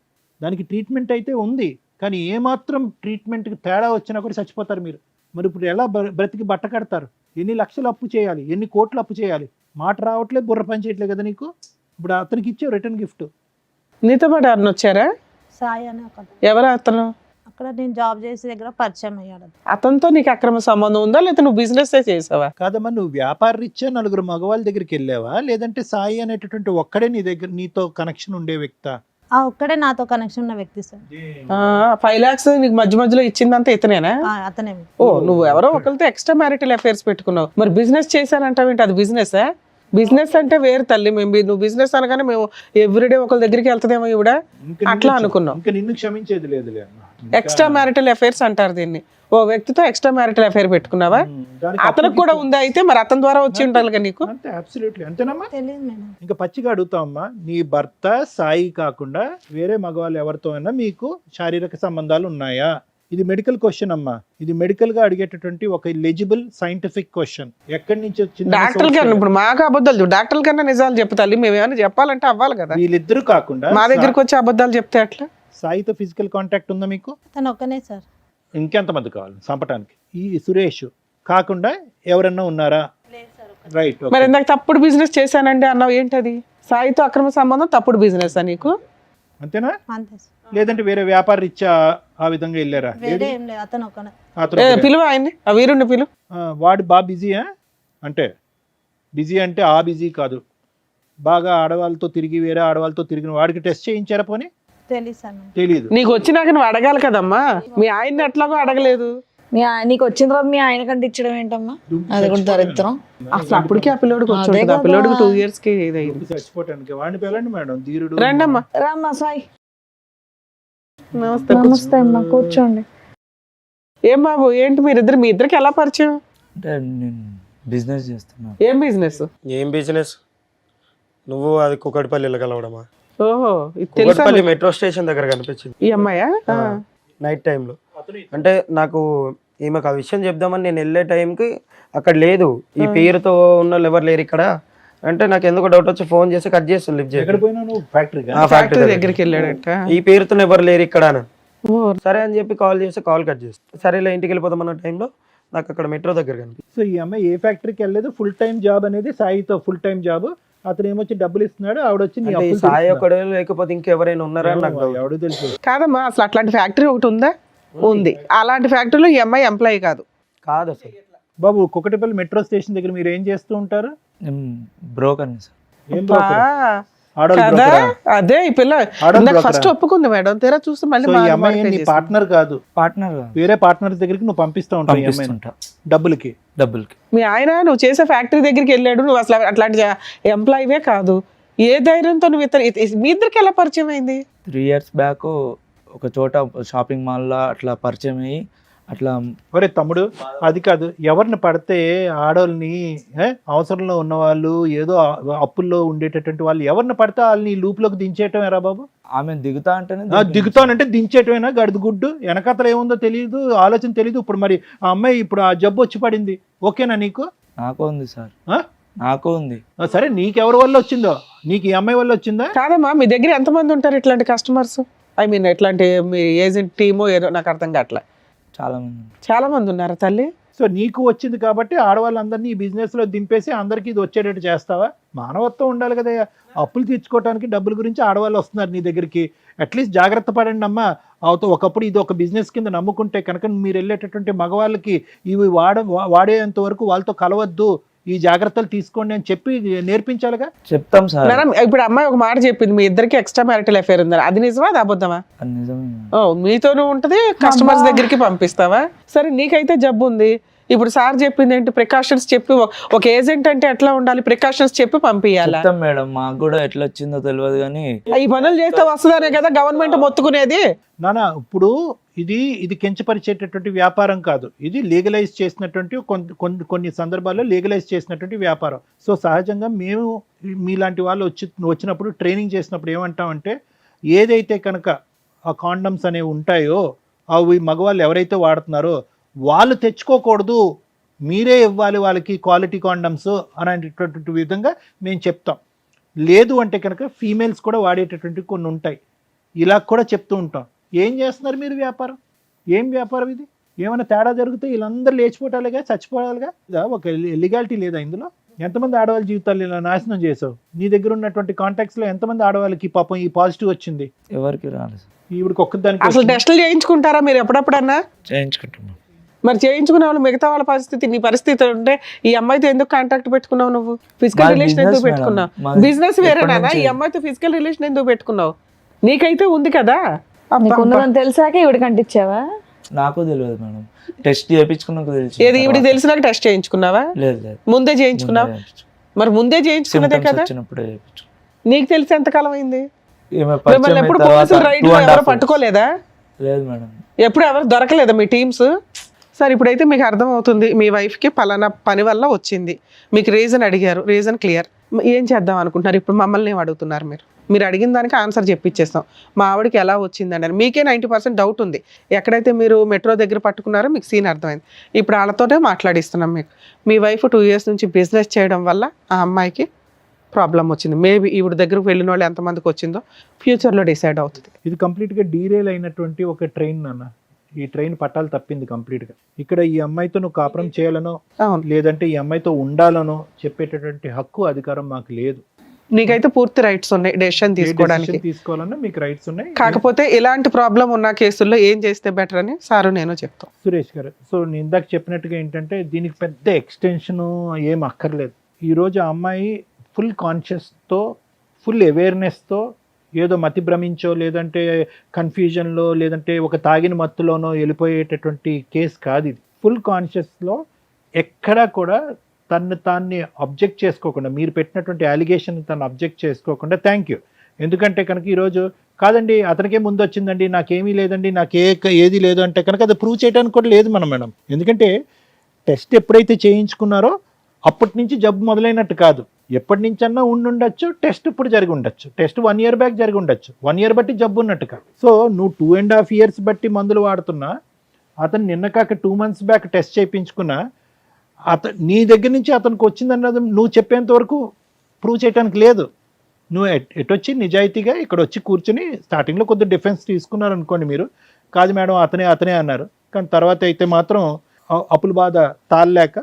Speaker 3: దానికి ట్రీట్మెంట్ అయితే ఉంది, కానీ ఏ మాత్రం ట్రీట్మెంట్కి తేడా వచ్చినా కూడా చచ్చిపోతారు మీరు. మరి ఇప్పుడు ఎలా బ్రతికి బట్ట కడతారు? ఎన్ని లక్షలు అప్పు చేయాలి, ఎన్ని కోట్లు అప్పు చేయాలి? మాట రావట్లేదు, బుర్ర పని చేయట్లేదు కదా నీకు. ఇప్పుడు అతనికి ఇచ్చే రిటర్న్ గిఫ్ట్.
Speaker 6: నీతో పాటు ఎవరిని వచ్చారా?
Speaker 5: సాయి అని ఒక
Speaker 6: ఎవరు అతను?
Speaker 5: అక్కడ నేను జాబ్ చేసే దగ్గర పరిచయం అయ్యాడు.
Speaker 6: అతనితో నీకు అక్రమ సంబంధం ఉందా, లేకపోతే నువ్వు బిజినెస్ చేసావా?
Speaker 3: కాదమ్మా, నువ్వు వ్యాపార రీత్యా నలుగురు మగవాళ్ళ దగ్గరికి వెళ్ళావా, లేదంటే సాయి అనేటటువంటి ఒక్కడే నీ దగ్గర నీతో కనెక్షన్ ఉండే వ్యక్తా?
Speaker 5: ఒక్కడే నాతో కనెక్షన్ ఉన్న వ్యక్తి సార్.
Speaker 6: 5 lakhs నీకు మధ్య మధ్యలో ఇచ్చిందంతా ఇతనేనా?
Speaker 5: అతనే.
Speaker 6: ఓ, నువ్వు ఎవరో ఒకరితో ఎక్స్ట్రా మ్యారిటల్ అఫైర్స్ పెట్టుకున్నావు. మరి బిజినెస్ చేశానంటావేంటి? అది బిజినెస్? బిజినెస్ అంటే వేరు తల్లి. నువ్వు బిజినెస్ అనగానే మేము ఎవ్రీడే ఒకరి దగ్గరికి వెళ్తుందేమో ఇవిడ అట్లా అనుకున్నాం.
Speaker 3: ఇంకా నిన్ను క్షమించేది లేదులే అమ్మా.
Speaker 6: ఎక్స్ట్రా మ్యారిటల్ అఫైర్స్ అంటారు దీన్ని. ఓ వ్యక్తితో ఎక్స్ట్రా మ్యారిటల్ అఫైర్ పెట్టుకున్నావా?
Speaker 3: దానికి
Speaker 6: అతనికి కూడా ఉందా? అయితే మరి అతని ద్వారా వచ్చి ఉండాలి కదా నీకు.
Speaker 3: అంతే, అబ్సల్యూట్లీ అంతేనమ్మా.
Speaker 5: తెలియదు మేడం.
Speaker 3: ఇంకా పచ్చిగా అడుగుతామమ్మా, నీ భర్త సాయి కాకుండా వేరే మగవాళ్ళు ఎవరితో అయినా మీకు శారీరక సంబంధాలు ఉన్నాయా? ఇది మెడికల్ క్వశ్చన్ అమ్మా. ఇది మెడికల్ గా అడిగేటటువంటి ఒక ఎలిజిబుల్ సైంటిఫిక్ క్వశ్చన్. ఎక్కడి నుంచి వచ్చింది?
Speaker 6: డాక్టర్ గారు ఇప్పుడు మాకు అబద్ధాలు, డాక్టర్ కన్నా నిజాలు చెప్తాలి. మేము ఏమైనా చెప్పాలంటే అవ్వాలి కదా.
Speaker 3: వీళ్ళిద్దరు కాకుండా
Speaker 6: మా దగ్గరికి వచ్చి అబద్ధాలు చెప్తే అట్లా?
Speaker 3: సాయితో ఫిజికల్ కాంటాక్ట్ ఉందా మీకు?
Speaker 5: తను ఒక్కనే సార్.
Speaker 3: ఇంకెంతమంది కావాలి చంపటానికి? ఈ సురేష్ కాకుండా ఎవరన్నా ఉన్నారా? రైట్.
Speaker 6: మరి ఇందాక తప్పుడు బిజినెస్ చేశానండి అన్నావు, ఏంటది? సాయితో అక్రమ సంబంధం తప్పుడు బిజినెస్ నీకు?
Speaker 3: అంతేనా?
Speaker 5: అంతే సార్.
Speaker 3: లేదంటే వేరే వ్యాపార రీత్యా ఆ విధంగా వెళ్ళారా?
Speaker 5: వేరే ఏం లేదు, అతను ఒకనే.
Speaker 3: అతను
Speaker 6: పిలువ ఆయన్ని, ఆ వీరుణ్ణి పిలువ.
Speaker 3: వాడు బాగా బిజీయా? అంటే బిజీ అంటే ఆ బిజీ కాదు, బాగా ఆడవాళ్ళతో తిరిగి వేరే ఆడవాళ్ళతో తిరిగిన వాడికి టెస్ట్ చేయించారా? పోనీ
Speaker 5: తెలియదు సార్ నాకు.
Speaker 3: తెలీదు.
Speaker 6: నీకు వచ్చినాక నువ్వు అడగాలి కదమ్మా, మీ ఆయన్ని ఎట్లాగో అడగలేదు.
Speaker 4: నీకు వచ్చిన తర్వాత మీ ఆయన కంటే ఇచ్చడం ఏంటమ్మా? అది కూడా దరిద్రం.
Speaker 6: అసలు అప్పటికే ఆ పిల్లోడికి వచ్చి
Speaker 4: అదే
Speaker 6: ఉంటుంది. ఆ
Speaker 4: కదా.
Speaker 6: పిల్లోడికి 2 years కి ఇదయ్యింది.
Speaker 3: చచ్చిపోవటానికి వాడిని పిల్లండి మేడం, ధీరుడు.
Speaker 6: రండమ్మా.
Speaker 4: రామ్మా సాయి.
Speaker 6: నమస్తే.
Speaker 4: నమస్తే అమ్మా, కూర్చోండి.
Speaker 6: ఏం బాబు, ఏంటి మీరిద్దరు, మీ ఇద్దరికి ఎలా పరిచయం?
Speaker 7: అంటే నేను బిజినెస్ చేస్తున్నాను.
Speaker 6: ఏం బిజినెస్?
Speaker 2: ఏం బిజినెస్? నువ్వు అది కుకట్పల్లిలో కలవడమా?
Speaker 6: ఓహో, ఇది తెలుసా?
Speaker 2: కుకట్పల్లి మెట్రో స్టేషన్ దగ్గర కనిపించింది
Speaker 6: ఈ అమ్మాయా?
Speaker 2: నైట్ టైంలో. అంటే నాకు ఈమెకు ఆ విషయం చెప్దామని నేను వెళ్ళే టైంకి అక్కడ లేదు, ఈ పేరుతో ఉన్న వాళ్ళు ఎవరు లేరు ఇక్కడ అంటే నాకు ఎందుకు డౌట్ వచ్చి ఫోన్ చేసి కట్ చేస్తాను, లిఫ్ట్
Speaker 3: ఎక్కడ
Speaker 2: చేసి
Speaker 3: పోయినా నువ్వు? ఫ్యాక్టరీగా?
Speaker 6: ఫ్యాక్టరీ దగ్గరికి వెళ్ళాడట.
Speaker 2: ఈ పేరుతో ఎవరు లేరు ఇక్కడ అని.
Speaker 6: ఓ,
Speaker 2: సరే అని చెప్పి కాల్ చేసి కాల్ కట్ చేస్తాను. సరేలే ఇంటికి వెళ్ళిపోతాం అన్న టైంలో నాకు అక్కడ మెట్రో దగ్గర కనిపించింది.
Speaker 3: సో ఈ అమ్మాయి ఏ ఫ్యాక్టరీకి వెళ్ళలేదు, ఫుల్ టైం జాబ్ అనేది సాయితో ఫుల్ టైం జాబ్. అతను ఏమొచ్చి డబ్బులు ఇస్తున్నాడు, ఆవిడ వచ్చి నీ
Speaker 2: అంటే ఈ
Speaker 3: అప్పులు
Speaker 2: సాయి
Speaker 3: తీరుస్తున్నాడు.
Speaker 2: ఒకడే లేకపోతే ఇంకెవరైనా ఉన్నారా అని నాకు
Speaker 3: ఎవరు?
Speaker 2: doubt.
Speaker 3: ఎవడు తెలుసు?
Speaker 6: కాదమ్మా, అసలు అట్లాంటి ఫ్యాక్టరీ ఒకటి ఉందా? ఉంది. అలాంటి ఫ్యాక్టరీలో ఈ అమ్మాయి ఎంప్లాయీ కాదు.
Speaker 2: కాదు అసలు.
Speaker 3: బాబు, కుకటిపల్లి మెట్రో స్టేషన్ దగ్గర మీరు ఏం చేస్తూ ఉంటారు?
Speaker 7: నేను బ్రోకర్ని సార్.
Speaker 3: ఏం broker? ఆడవాళ్ళ
Speaker 6: కదా
Speaker 3: broker ఆ?
Speaker 6: అదే ఈ పిల్ల
Speaker 3: ఆడవాళ్ళ broker
Speaker 6: ఫస్ట్
Speaker 3: ఆ?
Speaker 6: ఒప్పుకుంది మేడం, తీరా చూస్తే మళ్ళీ
Speaker 3: సో ఈ
Speaker 6: మాది
Speaker 3: అమ్మాయి
Speaker 6: మాడిఫై
Speaker 3: నీ
Speaker 6: చేసింది.
Speaker 3: పార్ట్నర్ కాదు,
Speaker 7: పార్ట్నర్
Speaker 3: వేరే పార్ట్నర్ దగ్గరికి నువ్వు పంపిస్తూ ఉంటావు ఈ అమ్మాయిని
Speaker 7: పంపిస్తుంటా
Speaker 3: డబ్బులకి.
Speaker 7: డబ్బులకి.
Speaker 6: మీ ఆయన నువ్వు చేసే ఫ్యాక్టరీ దగ్గరికి వెళ్ళాడు, నువ్వు అసలు అట్లాంటి ఎంప్లాయీవే కాదు. ఏ ధైర్యంతో నువ్వు మీ ఇద్దరికి ఎలా పరిచయం అయింది?
Speaker 7: 3 years బ్యాక్ ఒక చోట షాపింగ్ మాల్లో అట్లా పరిచయం అయ్యి అట్లా.
Speaker 3: ఒరే తమ్ముడు, అది కాదు, ఎవరిని పడితే ఆడవాళ్ళని అవసరంలో ఉన్న వాళ్ళు, ఏదో అప్పుల్లో ఉండేటటువంటి వాళ్ళు ఎవరిని పడితే వాళ్ళని లూప్లోకి దించేయటం ఎరా బాబు?
Speaker 7: ఆమె దిగుతా అంటేనే
Speaker 3: దిగుతానంటే దించేయటమేనా? గడుదు గుడ్డు వెనకతలు ఏముందో తెలియదు, ఆలోచన తెలియదు. ఇప్పుడు మరి ఆ అమ్మాయి ఇప్పుడు ఆ జబ్బు వచ్చి పడింది, ఓకేనా నీకు?
Speaker 7: నాకు ఉంది సార్,
Speaker 3: ఆ?
Speaker 7: నాకు ఉంది.
Speaker 3: సరే, నీకెవరి వల్ల వచ్చిందో? నీకు ఈ అమ్మాయి వల్ల వచ్చిందా?
Speaker 6: కాదమ్మా, మీ దగ్గర ఎంతమంది ఉంటారు ఇట్లాంటి కస్టమర్స్? ఐ మీన్ ఎట్లాంటి మీ ఏజెంట్ టీమో ఏదో నాకు అర్థం కావట్లే.
Speaker 7: చాలా మంది.
Speaker 6: చాలా మంది ఉన్నారా తల్లి?
Speaker 3: సో నీకు వచ్చింది కాబట్టి ఆడవాళ్ళందరినీ ఈ బిజినెస్లో దింపేసి అందరికీ ఇది వచ్చేటట్టు చేస్తావా? మానవత్వం ఉండాలి కదా. అప్పులు తీర్చుకోవడానికి డబ్బుల గురించి ఆడవాళ్ళు వస్తున్నారు నీ దగ్గరికి. అట్లీస్ట్ జాగ్రత్త పడండి అమ్మా. ఒకప్పుడు ఇది ఒక బిజినెస్ కింద నమ్ముకుంటే కనుక మీరు వెళ్ళేటటువంటి మగవాళ్ళకి ఇవి వాడేంత వరకు వాళ్ళతో కలవద్దు, ఈ జాగ్రత్తలు తీసుకోండి అని చెప్పి నేర్పించాలిగా.
Speaker 7: చెప్తాం సార్.
Speaker 6: మేడం, ఇప్పుడు అమ్మాయి ఒక మాట చెప్పింది, మీ ఇద్దరికి ఎక్స్ట్రా మ్యారిటల్ అఫేర్ ఉందా? అది నిజమా, అది అబద్ధమా?
Speaker 7: అది నిజమే.
Speaker 6: ఓ, మీతోనూ ఉంటది, కస్టమర్స్ దగ్గరికి పంపిస్తావా? సరే, నీకైతే జబ్బు ఉంది. ఇప్పుడు సార్ చెప్పింది ఏంటి? ప్రికాషన్స్ చెప్పి, ఒక ఏజెంట్ అంటే ఎట్లా ఉండాలి, ప్రికాషన్స్ చెప్పి పంపించాలా?
Speaker 7: చెప్తాం మేడం, మాకు కూడా ఎట్లా వచ్చిందో తెలియదు కానీ
Speaker 6: ఈ పనులు చేస్తే వస్తుందనే కదా గవర్నమెంట్ మొత్తుకునేది.
Speaker 3: నానా, ఇప్పుడు ఇది కించపరిచేటటువంటి వ్యాపారం కాదు, ఇది లీగలైజ్ చేసినటువంటి కొన్ని సందర్భాల్లో లీగలైజ్ చేసినటువంటి వ్యాపారం. సో సహజంగా మేము మీలాంటి వాళ్ళు వచ్చినప్పుడు ట్రైనింగ్ చేసినప్పుడు ఏమంటామంటే, ఏదైతే కనుక ఆ కాండమ్స్ అనేవి ఉంటాయో అవి మగవాళ్ళు ఎవరైతే వాడుతున్నారో వాళ్ళు తెచ్చుకోకూడదు, మీరే ఇవ్వాలి వాళ్ళకి క్వాలిటీ కాండమ్స్ అనేటటువంటి విధంగా మేము చెప్తాం. లేదు అంటే కనుక ఫీమేల్స్ కూడా వాడేటటువంటి కొన్ని ఉంటాయి, ఇలా కూడా చెప్తూ ఉంటాం. ఏం చేస్తున్నారు మీరు వ్యాపారం? ఏం వ్యాపారం ఇది? ఏమైనా తేడా జరిగితే వీళ్ళందరూ లేచిపోవటాలుగా, చచ్చిపోవాలిగా. ఒక లీగాలిటీ లేదా ఇందులో? ఎంతమంది ఆడవాళ్ళ జీవితాలు ఇలా నాశనం చేసావు? నీ దగ్గర ఉన్నటువంటి కాంటాక్ట్స్లో ఎంతమంది ఆడవాళ్ళకి పాపం ఈ పాజిటివ్ వచ్చింది?
Speaker 7: ఎవరికి రాలేదు.
Speaker 3: ఈవిడికి ఒక్కదానికి
Speaker 6: అసలు టెస్టులు చేయించుకుంటారా మీరు ఎప్పుడప్పుడన్నా?
Speaker 7: చేయించుకుంటున్నాం.
Speaker 6: మరి చేయించుకునే వాళ్ళు మిగతా వాళ్ళ పరిస్థితి, నీ పరిస్థితి ఉంటే ఈ అమ్మాయితో ఎందుకు కాంటాక్ట్ పెట్టుకున్నావు? నువ్వు ఫిజికల్
Speaker 7: మాది
Speaker 6: రిలేషన్ ఎందుకు
Speaker 7: business
Speaker 6: పెట్టుకున్నావు?
Speaker 7: మేడం. మాది
Speaker 6: బిజినెస్
Speaker 7: ఎప్పటి
Speaker 6: వేరేనా?
Speaker 7: నుంచి?
Speaker 6: ఈ అమ్మాయితో ఫిజికల్ రిలేషన్ ఎందుకు పెట్టుకున్నావు? నీకైతే ఉంది కదా.
Speaker 4: నీకు ఉన్నదని తెలిసాక ఇవిడికి అంటించావా?
Speaker 7: నాకు తెలియదు మేడం, టెస్ట్ చేయించుకున్నాక తెలిసి.
Speaker 6: ఏది ఈవిడికి తెలిసినాక టెస్ట్ చేయించుకున్నావా?
Speaker 7: లేదు లేదు,
Speaker 6: ముందే చేయించుకున్నావా? మరి ముందే చేయించుకున్నదే
Speaker 7: Symptoms
Speaker 6: కదా.
Speaker 7: వచ్చినప్పుడే చేయించుకున్నాం.
Speaker 6: నీకు తెలిసి ఎంతకాలం అయింది?
Speaker 7: ఈమె
Speaker 6: మిమ్మల్ని
Speaker 7: పరిచయం
Speaker 6: ఎప్పుడు
Speaker 7: అయిన తర్వాత
Speaker 6: పోలీసులు రైడ్
Speaker 7: 2.5
Speaker 6: ఎవరు
Speaker 7: years.
Speaker 6: పట్టుకోలేదా?
Speaker 7: లేదు మేడం.
Speaker 6: ఎప్పుడు ఎవరు దొరకలేదా మీ టీమ్స్? సరే, ఇప్పుడైతే మీకు అర్థమవుతుంది మీ వైఫ్కి పలానా పని వల్ల వచ్చింది. మీకు రీజన్ అడిగారు, రీజన్ క్లియర్. ఏం చేద్దాం అనుకుంటున్నారు? ఇప్పుడు మమ్మల్ని ఏం అడుగుతున్నారు? మీరు అడిగిన దానికి ఆన్సర్ చెప్పిచ్చేస్తాం. మా ఆవిడకి ఎలా వచ్చింది అన్నారు. మీకే 90% డౌట్ ఉంది. ఎక్కడైతే మీరు మెట్రో దగ్గర పట్టుకున్నారో మీకు సీన్ అర్థమైంది. ఇప్పుడు వాళ్ళతోనే మాట్లాడిస్తున్నాం. మీ వైఫ్ 2 years నుంచి బిజినెస్ చేయడం వల్ల ఆ అమ్మాయికి ప్రాబ్లం వచ్చింది. మేబీ ఈవిడ దగ్గరకు వెళ్ళిన వాళ్ళు ఎంతమందికి వచ్చిందో ఫ్యూచర్లో డిసైడ్ అవుతుంది.
Speaker 3: ఇది కంప్లీట్గా డీరేల్ అయినటువంటి ఒక ట్రైన్ నాన్న. ఈ ట్రైన్ పట్టాలు తప్పింది కంప్లీట్గా. ఇక్కడ ఈ అమ్మాయితో నువ్వు కాపురం చేయాలనో
Speaker 6: అవును,
Speaker 3: లేదంటే ఈ అమ్మాయితో ఉండాలనో చెప్పేటటువంటి హక్కు అధికారం మాకు లేదు.
Speaker 6: నీకైతే పూర్తి రైట్స్ ఉన్నాయి డెసిషన్
Speaker 3: ఏ
Speaker 6: తీసుకోవడానికి.
Speaker 3: decision తీసుకోవాలన్నా మీకు రైట్స్ ఉన్నాయి.
Speaker 6: కాకపోతే ఇలాంటి ప్రాబ్లం ఉన్న కేసుల్లో ఏం చేస్తే బెటర్ అని సారు నేను చెప్తాం.
Speaker 3: సురేష్ గారు, సో నేను ఇందాక చెప్పినట్టుగా ఏంటంటే దీనికి పెద్ద ఎక్స్టెన్షన్ ఏం అక్కర్లేదు. ఈరోజు ఆ అమ్మాయి ఫుల్ కాన్షియస్తో, ఫుల్ అవేర్నెస్తో, ఏదో మతి భ్రమించో లేదంటే కన్ఫ్యూజన్లో లేదంటే ఒక తాగిన మత్తులోనో వెళ్ళిపోయేటటువంటి కేసు కాదు ఇది. ఫుల్ కాన్షియస్లో ఎక్కడా కూడా తాన్ని అబ్జెక్ట్ చేసుకోకుండా, మీరు పెట్టినటువంటి అలిగేషన్ తను అబ్జెక్ట్ చేసుకోకుండా థ్యాంక్ యూ. ఎందుకంటే కనుక ఈరోజు కాదండి అతనికే ముందు వచ్చిందండి, నాకేమీ లేదండి, ఏది లేదు అంటే కనుక అది ప్రూవ్ చేయడానికి కూడా లేదు మేడం. ఎందుకంటే టెస్ట్ ఎప్పుడైతే చేయించుకున్నారో అప్పటి నుంచి జబ్బు మొదలైనట్టు కాదు. ఎప్పటి నుంచన్నా ఉండుండొచ్చు, టెస్ట్ ఇప్పుడు జరిగి ఉండొచ్చు, టెస్ట్ 1 year బ్యాక్ జరిగి ఉండొచ్చు, 1 year బట్టి జబ్బు ఉన్నట్టు కాదు. సో నువ్వు 2.5 years బట్టి మందులు వాడుతున్నా, అతను నిన్న కాక 2 months బ్యాక్ టెస్ట్ చేయించుకున్నా, నీ దగ్గర నుంచి అతనికి వచ్చిందన్నది నువ్వు చెప్పేంత వరకు ప్రూవ్ చేయడానికి లేదు. నువ్వు ఎటొచ్చి నిజాయితీగా ఇక్కడ వచ్చి కూర్చుని స్టార్టింగ్లో కొద్దిగా డిఫెన్స్ తీసుకున్నారు అనుకోండి, మీరు కాదు మేడం అతనే అన్నారు. కానీ తర్వాత అయితే మాత్రం అప్పుల బాధ తాళలేక,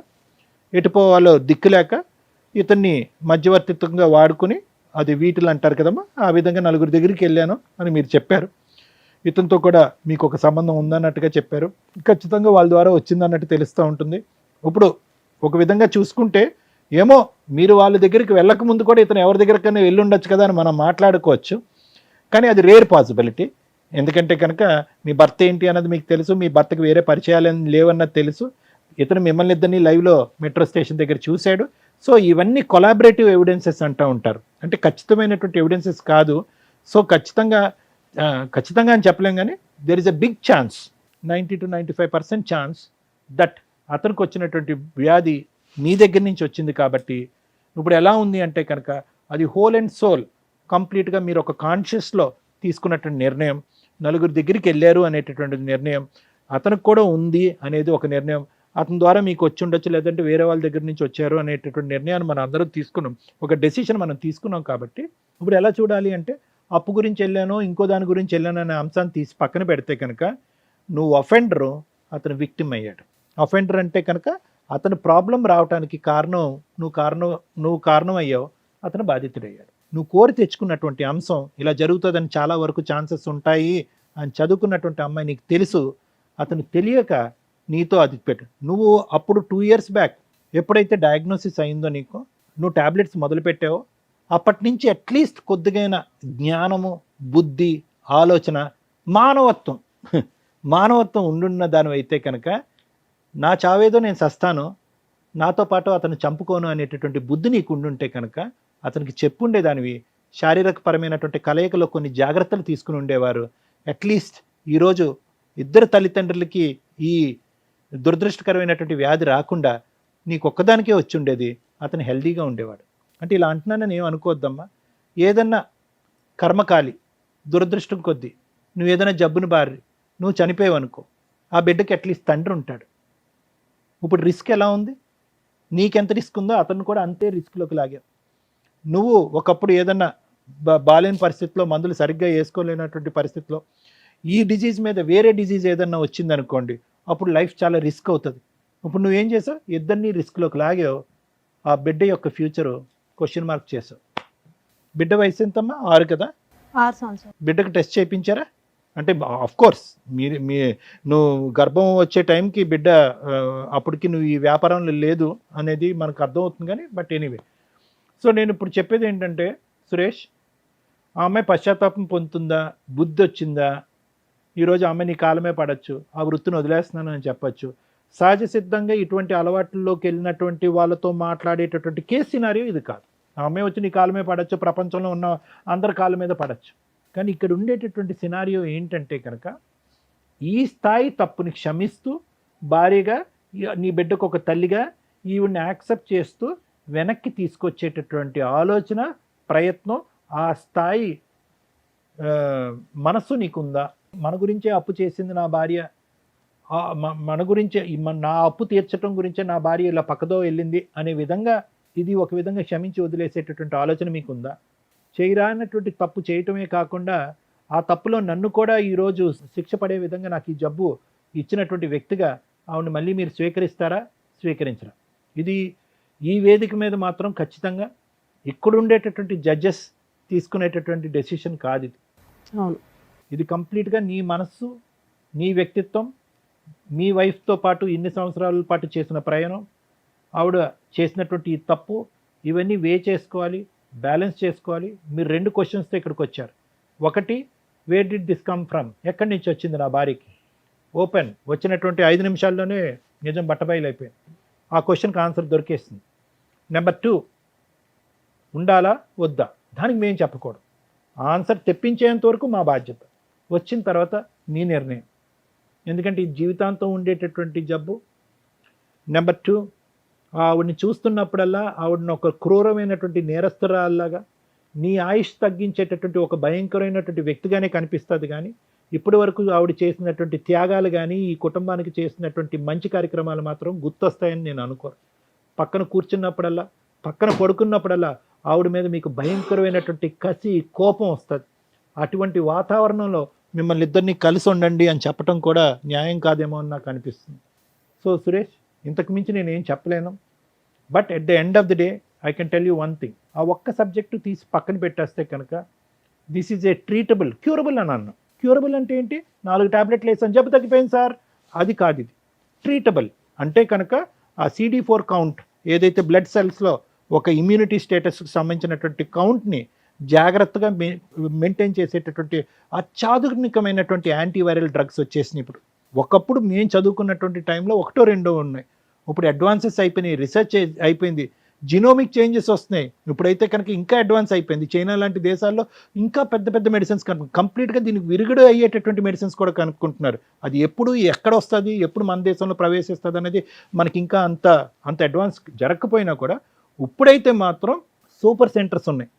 Speaker 3: ఎటుపోవాలో దిక్కులేక ఇతన్ని మధ్యవర్తిత్వంగా వాడుకుని, అది వీటిలు అంటారు కదమ్మా, ఆ విధంగా 4 దగ్గరికి వెళ్ళాను అని మీరు చెప్పారు. ఇతనితో కూడా మీకు ఒక సంబంధం ఉందన్నట్టుగా చెప్పారు. ఖచ్చితంగా వాళ్ళ ద్వారా వచ్చిందన్నట్టు తెలుస్తూ ఉంటుంది. ఇప్పుడు ఒక విధంగా చూసుకుంటే ఏమో మీరు వాళ్ళ దగ్గరికి వెళ్ళక ముందు కూడా ఇతను ఎవరి దగ్గరకైనా వెళ్ళి ఉండొచ్చు కదా అని మనం మాట్లాడుకోవచ్చు. కానీ అది రేర్ పాసిబిలిటీ. ఎందుకంటే కనుక మీ భర్త ఏంటి అన్నది మీకు తెలుసు, మీ భర్తకు వేరే పరిచయాలు లేవన్నది తెలుసు. ఇతను మిమ్మల్ని ఇద్దరిని లైవ్లో మెట్రో స్టేషన్ దగ్గర చూశాడు. సో ఇవన్నీ కొలాబరేటివ్ ఎవిడెన్సెస్ అంటూ ఉంటారు. అంటే ఖచ్చితమైనటువంటి ఎవిడెన్సెస్ కాదు. సో ఖచ్చితంగా అని చెప్పలేం, కానీ there is a big chance, 90 to 95% chance that అతనికి వచ్చినటువంటి వ్యాధి నీ దగ్గర నుంచి వచ్చింది. కాబట్టి ఇప్పుడు ఎలా ఉంది అంటే కనుక అది హోల్ అండ్ సోల్ కంప్లీట్గా మీరు ఒక కాన్షియస్లో తీసుకున్నటువంటి నిర్ణయం, 4 దగ్గరికి వెళ్ళారు అనేటటువంటి నిర్ణయం, అతనికి కూడా ఉంది అనేది ఒక నిర్ణయం, అతని ద్వారా మీకు వచ్చి ఉండొచ్చు లేదంటే వేరే వాళ్ళ దగ్గర నుంచి వచ్చారు అనేటటువంటి నిర్ణయాన్ని మనం అందరం తీసుకున్నాం, ఒక డెసిషన్ మనం తీసుకున్నాం. కాబట్టి ఇప్పుడు ఎలా చూడాలి అంటే అప్పు గురించి వెళ్ళాను, ఇంకో దాని గురించి వెళ్ళాను అనే అంశాన్ని తీసి పక్కన పెడితే కనుక నువ్వు అఫెండరు, అతను విక్టిమ్ అయ్యాడు. అఫెండర్ అంటే కనుక అతను ప్రాబ్లం రావడానికి నువ్వు కారణం అయ్యావు, అతను బాధితుడయ్యాడు. నువ్వు కోరి తెచ్చుకున్నటువంటి అంశం ఇలా జరుగుతుందని చాలా వరకు ఛాన్సెస్ ఉంటాయి అని చదువుకున్నటువంటి అమ్మాయి నీకు తెలుసు, అతను తెలియక నీతో అది పెట్టు. నువ్వు అప్పుడు 2 years బ్యాక్ ఎప్పుడైతే డయాగ్నోసిస్ అయిందో నీకు, నువ్వు ట్యాబ్లెట్స్ మొదలుపెట్టావో అప్పటి నుంచి అట్లీస్ట్ కొద్దిగైనా జ్ఞానము, బుద్ధి, ఆలోచన, మానవత్వం ఉండున్న దానివైతే కనుక నా చావేదో నేను సస్తాను, నాతో పాటు అతను చంపుకోను అనేటటువంటి బుద్ధి నీకు ఉండుంటే కనుక అతనికి చెప్పుండేదానివి. శారీరక పరమైనటువంటి కలయికలో కొన్ని జాగ్రత్తలు తీసుకుని ఉండేవారు. అట్లీస్ట్ ఈరోజు ఇద్దరు తల్లిదండ్రులకి ఈ దురదృష్టకరమైనటువంటి వ్యాధి రాకుండా నీకు ఒక్కదానికే వచ్చి ఉండేది, అతను హెల్దీగా ఉండేవాడు. అంటే ఇలా అంటున్నానని ఏం అనుకోవద్దమ్మా. ఏదన్నా కర్మకాలి దురదృష్టం కొద్దీ నువ్వు ఏదైనా జబ్బును బారి నువ్వు చనిపోయావనుకో, ఆ బిడ్డకి అట్లీస్ట్ తండ్రి ఉంటాడు. ఇప్పుడు రిస్క్ ఎలా ఉంది, నీకెంత రిస్క్ ఉందో అతను కూడా అంతే రిస్క్లోకి లాగావు. నువ్వు ఒకప్పుడు ఏదన్నా బాలేని పరిస్థితిలో, మందులు సరిగ్గా వేసుకోలేనటువంటి పరిస్థితిలో ఈ డిజీజ్ మీద వేరే డిజీజ్ ఏదన్నా వచ్చిందనుకోండి, అప్పుడు లైఫ్ చాలా రిస్క్ అవుతుంది. ఇప్పుడు నువ్వేం చేసావు, ఇద్దరిని రిస్క్లోకి లాగావు. ఆ బిడ్డ యొక్క ఫ్యూచరు క్వశ్చన్ మార్క్ చేసావు. బిడ్డ వయసు ఎంతమ్మా? 6 కదా?
Speaker 5: 6 సంవత్సరాలు.
Speaker 3: బిడ్డకు టెస్ట్ చేయించారా? అంటే కోర్స్ నువ్వు గర్భం వచ్చే టైంకి బిడ్డ అప్పటికి నువ్వు ఈ వ్యాపారంలో లేదు అనేది మనకు అర్థమవుతుంది. కానీ బట్ ఎనీవే, సో నేను ఇప్పుడు చెప్పేది ఏంటంటే సురేష్, ఆ అమ్మాయి పశ్చాత్తాపం పొందుతుందా, బుద్ధి వచ్చిందా, ఈరోజు ఆమె నీ కాలమే పడవచ్చు, ఆ వృత్తిని వదిలేస్తున్నాను అని చెప్పచ్చు. సహజ సిద్ధంగా ఇటువంటి అలవాట్లలోకి వెళ్ళినటువంటి వాళ్ళతో మాట్లాడేటటువంటి కేసు సినారియో ఇది కాదు. ఆ అమ్మాయి వచ్చి నీ కాలమే పడవచ్చు, ప్రపంచంలో ఉన్న అందరి కాళ్ళ మీద పడవచ్చు. కానీ ఇక్కడ ఉండేటటువంటి సినారియో ఏంటంటే కనుక ఈ స్థాయి తప్పుని క్షమిస్తూ, భార్యగా నీ బిడ్డకు ఒక తల్లిగా ఈవిడ్ని యాక్సెప్ట్ చేస్తూ వెనక్కి తీసుకొచ్చేటటువంటి ఆలోచన, ప్రయత్నం, ఆ స్థాయి మనస్సు నీకుందా? మన గురించే అప్పు చేసింది నా భార్య, మన గురించే నా అప్పు తీర్చడం గురించే నా భార్య ఇలా పక్కదో వెళ్ళింది అనే విధంగా ఇది ఒక విధంగా క్షమించి వదిలేసేటటువంటి ఆలోచన మీకుందా? చేయరానటువంటి తప్పు చేయటమే కాకుండా ఆ తప్పులో నన్ను కూడా ఈరోజు శిక్ష పడే విధంగా నాకు ఈ జబ్బు ఇచ్చినటువంటి వ్యక్తిగా ఆవిడని మళ్ళీ మీరు స్వీకరిస్తారా, స్వీకరించరా? ఇది ఈ వేదిక మీద మాత్రం ఖచ్చితంగా ఇక్కడ ఉండేటటువంటి జడ్జెస్ తీసుకునేటటువంటి డెసిషన్ కాదు ఇది.
Speaker 6: అవును.
Speaker 3: ఇది కంప్లీట్గా నీ మనస్సు, నీ వ్యక్తిత్వం, మీ వైఫ్తో పాటు ఇన్ని సంవత్సరాల పాటు చేసిన ప్రయాణం, ఆవిడ చేసినటువంటి ఈ తప్పు, ఇవన్నీ చేసుకోవాలి, బ్యాలెన్స్ చేసుకోవాలి. మీరు 2 క్వశ్చన్స్తో ఇక్కడికి వచ్చారు. ఒకటి, where did this come from, ఎక్కడి నుంచి వచ్చింది నా భార్యకి? ఓపెన్. వచ్చినటువంటి 5 నిమిషాల్లోనే నిజం బట్టబయలైపోయింది. ఆ క్వశ్చన్కి ఆన్సర్ దొరికేస్తుంది. నెంబర్ 2, ఉండాలా వద్దా, దానికి మేము చెప్పకూడదు. ఆన్సర్ తెప్పించేంత వరకు మా బాధ్యత. వచ్చిన తర్వాత నీ నిర్ణయం. ఎందుకంటే ఈ జీవితాంతం ఉండేటటువంటి జబ్బు. నెంబర్ 2, ఆవిడని చూస్తున్నప్పుడల్లా ఆవిడని ఒక క్రూరమైనటువంటి నేరస్తురాల్లాగా, నీ ఆయుష్ తగ్గించేటటువంటి ఒక భయంకరమైనటువంటి వ్యక్తిగానే కనిపిస్తుంది. కానీ ఇప్పటి వరకు ఆవిడ చేసినటువంటి త్యాగాలు కానీ, ఈ కుటుంబానికి చేసినటువంటి మంచి కార్యక్రమాలు మాత్రం గుర్తొస్తాయని నేను అనుకోను. పక్కన కూర్చున్నప్పుడల్లా, పక్కన పడుకున్నప్పుడల్లా ఆవిడ మీద మీకు భయంకరమైనటువంటి కసి, కోపం వస్తుంది. అటువంటి వాతావరణంలో మిమ్మల్ని ఇద్దరిని కలిసి ఉండండి అని చెప్పడం కూడా న్యాయం కాదేమో అని నాకు అనిపిస్తుంది. సో సురేష్, ఇంతకు మించి నేనేం చెప్పలేను. But at the end of the day I can tell you one thing. ఆ ఒక్క సబ్జెక్టు తీసి పక్కన పెట్టేస్తే కనుక this is a treatable, curable అని అన్నాను. క్యూరబుల్ అంటే ఏంటి? 4 టాబ్లెట్లు వేసాను జబ్బు తగ్గిపోయింది సార్, అది కాదు. ఇది ట్రీటబుల్ అంటే కనుక ఆ CD4 కౌంట్ ఏదైతే బ్లడ్ సెల్స్లో ఒక ఇమ్యూనిటీ స్టేటస్కి సంబంధించినటువంటి కౌంట్ని జాగ్రత్తగా మెయింటైన్ చేసేటటువంటి అత్యాధునికమైనటువంటి యాంటీవైరల్ డ్రగ్స్ వచ్చేసినాయి ఇప్పుడు. ఒకప్పుడు మేము చదువుకున్నటువంటి టైంలో 1, 2 ఉన్నాయి. ఇప్పుడు అడ్వాన్సెస్ అయిపోయినాయి, రీసెర్చ్ అయిపోయింది, జినోమిక్ చేంజెస్ వస్తున్నాయి. ఇప్పుడైతే కనుక ఇంకా అడ్వాన్స్ అయిపోయింది. చైనా లాంటి దేశాల్లో ఇంకా పెద్ద పెద్ద మెడిసిన్స్ కంప్లీట్గా దీనికి విరుగుడు అయ్యేటటువంటి మెడిసిన్స్ కూడా కనుక్కుంటున్నారు. అది ఎప్పుడు ఎక్కడ వస్తుంది, ఎప్పుడు మన దేశంలో ప్రవేశిస్తుంది అనేది మనకి ఇంకా అంత అడ్వాన్స్ జరగకపోయినా కూడా ఇప్పుడైతే మాత్రం సూపర్ సెంటర్స్ ఉన్నాయి.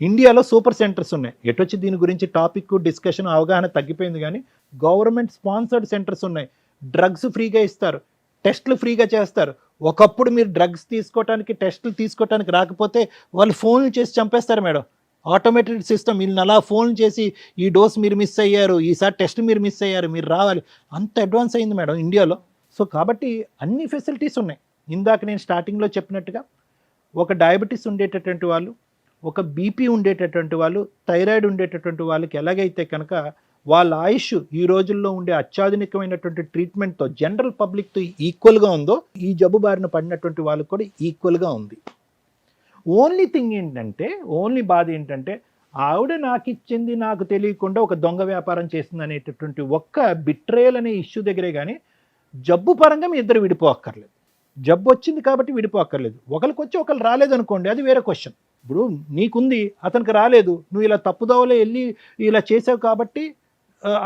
Speaker 3: ఇండియాలో సూపర్ సెంటర్స్ ఉన్నాయి. ఎటొచ్చి దీని గురించి టాపిక్ డిస్కషన్ అవగాహన తగ్గిపోయింది. కానీ గవర్నమెంట్ స్పాన్సర్డ్ సెంటర్స్ ఉన్నాయి. డ్రగ్స్ ఫ్రీగా ఇస్తారు, టెస్టులు ఫ్రీగా చేస్తారు. ఒకప్పుడు మీరు డ్రగ్స్ తీసుకోవడానికి, టెస్టులు తీసుకోవడానికి రాకపోతే వాళ్ళు ఫోన్లు చేసి చంపేస్తారు మేడం. Automated system. వీళ్ళని అలా ఫోన్ చేసి ఈ డోస్ మీరు మిస్ అయ్యారు, ఈసారి టెస్ట్ మీరు మిస్ అయ్యారు, మీరు రావాలి. అంత అడ్వాన్స్ అయింది మేడం ఇండియాలో. సో కాబట్టి అన్ని ఫెసిలిటీస్ ఉన్నాయి. ఇందాక నేను స్టార్టింగ్లో చెప్పినట్టుగా ఒక డయాబెటీస్ ఉండేటటువంటి వాళ్ళు, ఒక బీపీ ఉండేటటువంటి వాళ్ళు, థైరాయిడ్ ఉండేటటువంటి వాళ్ళకి ఎలాగైతే కనుక వాళ్ళ ఆయుష్ ఈ రోజుల్లో ఉండే అత్యాధునికమైనటువంటి ట్రీట్మెంట్తో జనరల్ పబ్లిక్తో ఈక్వల్గా ఉందో, ఈ జబ్బు బారిన పడినటువంటి వాళ్ళకి కూడా ఈక్వల్గా ఉంది. ఓన్లీ థింగ్ ఏంటంటే, ఓన్లీ బాధ ఏంటంటే, ఆవిడ నాకు ఇచ్చింది నాకు తెలియకుండా ఒక దొంగ వ్యాపారం చేసింది అనేటటువంటి ఒక్క బిట్రేయల్ అనే ఇష్యూ దగ్గరే. కానీ జబ్బు పరంగా మీ ఇద్దరు విడిపోక్కర్లేదు. జబ్బు వచ్చింది కాబట్టి విడిపోక్కర్లేదు. ఒకరికి వచ్చి ఒకరు రాలేదనుకోండి, అది వేరే క్వశ్చన్. ఇప్పుడు నీకుంది, అతనికి రాలేదు, నువ్వు ఇలా తప్పుదోవలో వెళ్ళి ఇలా చేసావు కాబట్టి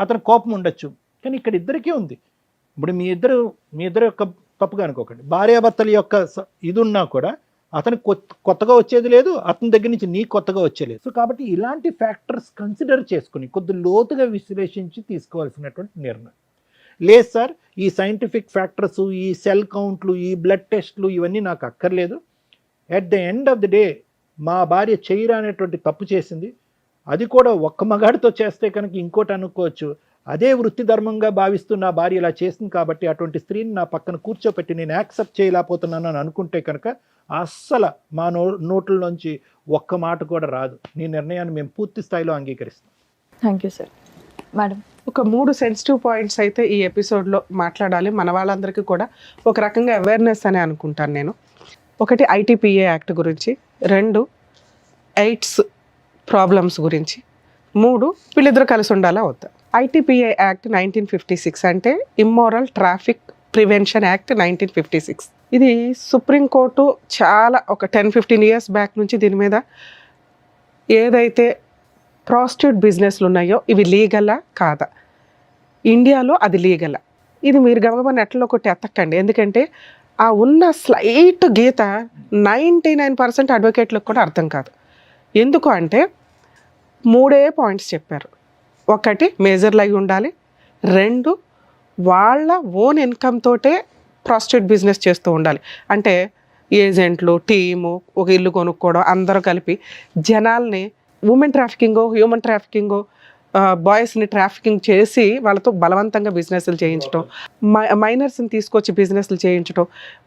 Speaker 3: అతనికి కోపం ఉండొచ్చు. కానీ ఇక్కడ ఇద్దరికీ ఉంది. ఇప్పుడు మీ ఇద్దరు యొక్క తప్పుగా అనుకోకండి. భార్యాభర్తల యొక్క ఇది ఉన్నా కూడా అతనికి కొత్తగా వచ్చేది లేదు, అతని దగ్గర నుంచి నీ కొత్తగా వచ్చేలేదు. సో కాబట్టి ఇలాంటి ఫ్యాక్టర్స్ కన్సిడర్ చేసుకుని కొద్ది లోతుగా విశ్లేషించి తీసుకోవాల్సినటువంటి నిర్ణయం. లేదు సార్, ఈ సైంటిఫిక్ ఫ్యాక్టర్స్, ఈ సెల్ కౌంట్లు, ఈ బ్లడ్ టెస్ట్లు ఇవన్నీ నాకు అక్కర్లేదు. At the end of the day మా భార్య చేయరా అనేటువంటి తప్పు చేసింది. అది కూడా ఒక్క మగాడితో చేస్తే కనుక ఇంకోటి అనుకోవచ్చు. అదే వృత్తి ధర్మంగా భావిస్తూ నా భార్య ఇలా చేసింది కాబట్టి అటువంటి స్త్రీని నా పక్కన కూర్చోపెట్టి నేను యాక్సెప్ట్ చేయలేకపోతున్నాను అని అనుకుంటే కనుక అస్సలు మా నోట్లలోంచి ఒక్క మాట కూడా రాదు. నీ నిర్ణయాన్ని మేము పూర్తి స్థాయిలో అంగీకరిస్తాం.
Speaker 4: Thank you sir. మేడం,
Speaker 6: ఒక 3 సెన్సిటివ్ పాయింట్స్ అయితే ఈ ఎపిసోడ్లో మాట్లాడాలి. మన వాళ్ళందరికీ కూడా ఒక రకంగా అవేర్నెస్ అని అనుకుంటాను నేను. ఒకటి ITPA యాక్ట్ గురించి, 2 ఎయిడ్స్ ప్రాబ్లమ్స్ గురించి, 3 వీళ్ళిద్దరు కలిసి ఉండాలా వద్దా. ITPA యాక్ట్ 1956 అంటే ఇమ్మోరల్ ట్రాఫిక్ ప్రివెన్షన్ యాక్ట్ 1956. ఇది సుప్రీంకోర్టు చాలా ఒక 10-15 ఇయర్స్ బ్యాక్ నుంచి దీని మీద ఏదైతే ప్రాస్టిట్యూట్ బిజినెస్లు ఉన్నాయో ఇవి లీగలా కాదా, ఇండియాలో అది లీగలా, ఇది మీరు గమగమ నెట్లో కొట్టి ఎత్తకండి. ఎందుకంటే ఆ ఉన్న స్లైట్ గీత 99% అడ్వకేట్లకు కూడా అర్థం కాదు. ఎందుకు అంటే 3 పాయింట్స్ చెప్పారు. ఒకటి మేజర్లు అయి ఉండాలి, 2 వాళ్ళ ఓన్ ఇన్కమ్ తోటే ప్రాస్టిట్యూట్ బిజినెస్ చేస్తూ ఉండాలి. అంటే ఏజెంట్లు, టీము, ఒక ఇల్లు కొనుక్కోవడం, అందరూ కలిపి జనాల్ని ఉమెన్ ట్రాఫికింగో హ్యూమన్ ట్రాఫికింగో బాయ్స్ని ట్రాఫికింగ్ చేసి వాళ్ళతో బలవంతంగా బిజినెస్లు చేయించడం, మైనర్స్ని తీసుకొచ్చి బిజినెస్లు చేయించడం,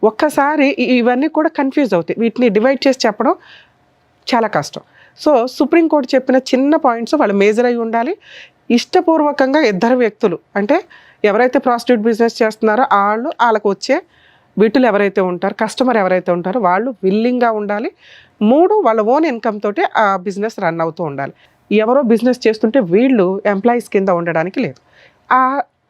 Speaker 6: ఒక్కసారి ఇవన్నీ కూడా కన్ఫ్యూజ్ అవుతాయి. వీటిని డివైడ్ చేసి చెప్పడం చాలా కష్టం. సో సుప్రీంకోర్టు చెప్పిన చిన్న పాయింట్స్ వాళ్ళు మేజర్ అయి ఉండాలి. ఇష్టపూర్వకంగా ఇద్దరు వ్యక్తులు, అంటే ఎవరైతే ప్రాస్టిట్యూట్ బిజినెస్ చేస్తున్నారో వాళ్ళకు వచ్చే వీటిలో ఎవరైతే ఉంటారో, కస్టమర్ ఎవరైతే ఉంటారో వాళ్ళు విల్లింగ్గా ఉండాలి. 3, వాళ్ళ ఓన్ ఇన్కమ్ తోటి ఆ బిజినెస్ రన్ అవుతూ ఉండాలి. ఎవరో బిజినెస్ చేస్తుంటే వీళ్ళు ఎంప్లాయీస్ కింద ఉండడానికి లేదు.